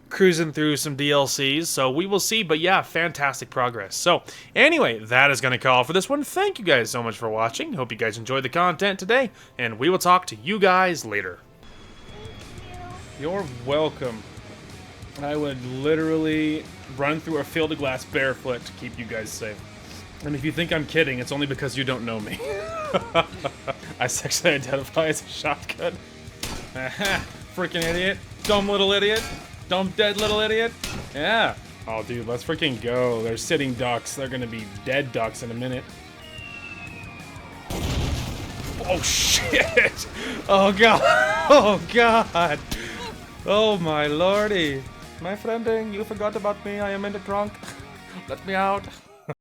cruising through some DLCs, so we will see. But yeah, fantastic progress. So anyway, that is going to call for this one. Thank you guys so much for watching. Hope you guys enjoyed the content today, and we will talk to you guys later. You're welcome. I would literally run through a field of glass barefoot to keep you guys safe. And if you think I'm kidding, it's only because you don't know me. I sexually identify as a shotgun. Aha, freaking idiot. Dumb little idiot. Dumb dead little idiot. Yeah. Oh, dude, let's freaking go. They're sitting ducks. They're gonna be dead ducks in a minute. Oh, shit. Oh, God. Oh, God. Oh, my lordy. My friending, you forgot about me. I am in the trunk. Let me out.